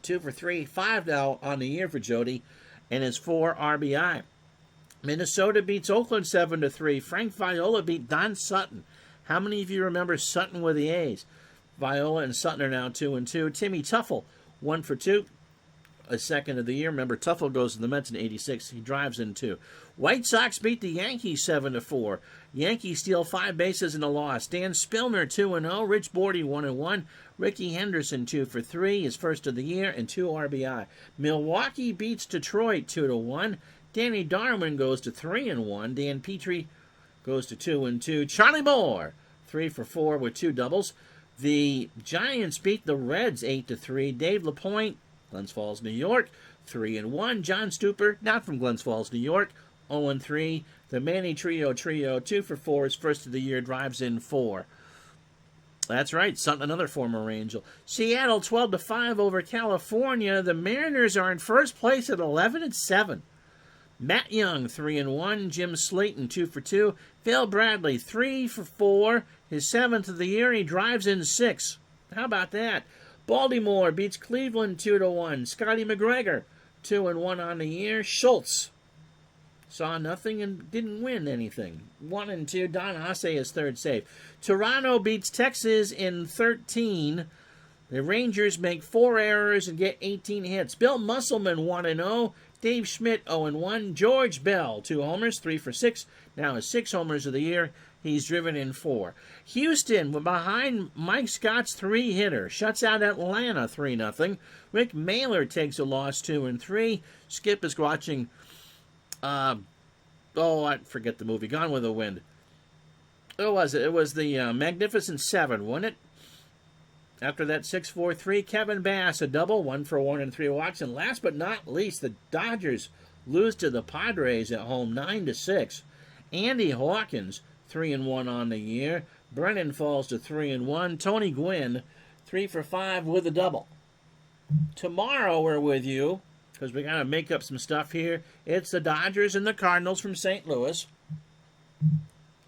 2 for 3, 5 now on the year for Jody, and his 4 RBI. Minnesota beats Oakland 7-3. Frank Viola beat Don Sutton. How many of you remember Sutton with the A's? Viola and Sutton are now 2-2. Timmy Tuffle 1 for 2. A second of the year. Remember, Tuffle goes to the Mets in 86. He drives in 2. White Sox beat the Yankees 7-4. Yankees steal 5 bases in a loss. Dan Spillner 2-0. Rich Bordy 1-1. Ricky Henderson 2 for 3. His first of the year and 2 RBI. Milwaukee beats Detroit 2-1. Danny Darwin goes to 3-1. Dan Petrie goes to 2-2. Charlie Moore 3 for 4 with 2 doubles. The Giants beat the Reds 8-3. Dave LaPointe, Glens Falls, New York, 3-1. John Stuper, not from Glens Falls, New York, 0-3. The Manny Trio, 2 for 4. His first of the year, drives in 4. That's right, another former Angel. Seattle 12-5 over California. The Mariners are in first place at 11-7. Matt Young 3-1. Jim Slayton 2 for 2. Phil Bradley 3 for 4. His 7th of the year. He drives in 6. How about that? Baltimore beats Cleveland 2-1. Scotty McGregor 2-1 on the year. Schultz saw nothing and didn't win anything. 1-2. Don Hasse is third save. Toronto beats Texas in 13. The Rangers make 4 errors and get 18 hits. Bill Musselman 1-0. Dave Schmidt 0-1. George Bell 2 homers, 3 for 6. Now his 6 homers of the year. He's driven in 4. Houston, behind Mike Scott's 3-hitter, shuts out Atlanta 3-0. Rick Mailer takes a loss 2-3. Skip is watching. I forget the movie. Gone with the Wind. What was it? It was the Magnificent Seven, wasn't it? After that 6-4-3, Kevin Bass, a double, 1 for 1 and 3 walks. And last but not least, the Dodgers lose to the Padres at home 9-6. Andy Hawkins, 3-1 on the year. Brennan falls to 3-1. Tony Gwynn, 3 for 5 with a double. Tomorrow we're with you, because we got to make up some stuff here. It's the Dodgers and the Cardinals from St. Louis.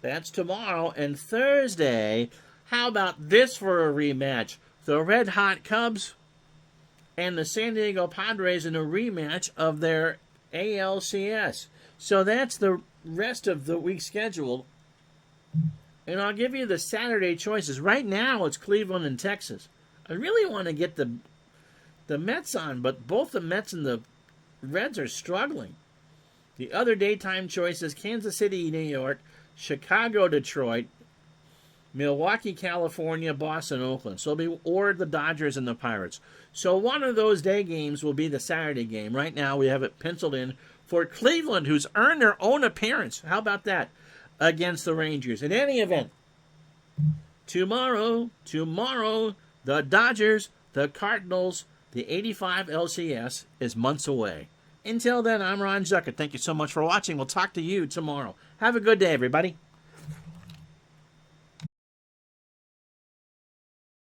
That's tomorrow. And Thursday, how about this for a rematch? The Red Hot Cubs and the San Diego Padres in a rematch of their ALCS. So that's the rest of the week scheduled. And I'll give you the Saturday choices. Right now, it's Cleveland and Texas. I really want to get the Mets on, but both the Mets and the Reds are struggling. The other daytime choices, Kansas City, New York, Chicago, Detroit, Milwaukee, California, Boston, Oakland. So it'll be or the Dodgers and the Pirates. So one of those day games will be the Saturday game. Right now we have it penciled in for Cleveland, who's earned their own appearance. How about that? Against the Rangers. In any event, tomorrow, the Dodgers, the Cardinals, the 85 LCS is months away. Until then, I'm Ron Zucker. Thank you so much for watching. We'll talk to you tomorrow. Have a good day, everybody.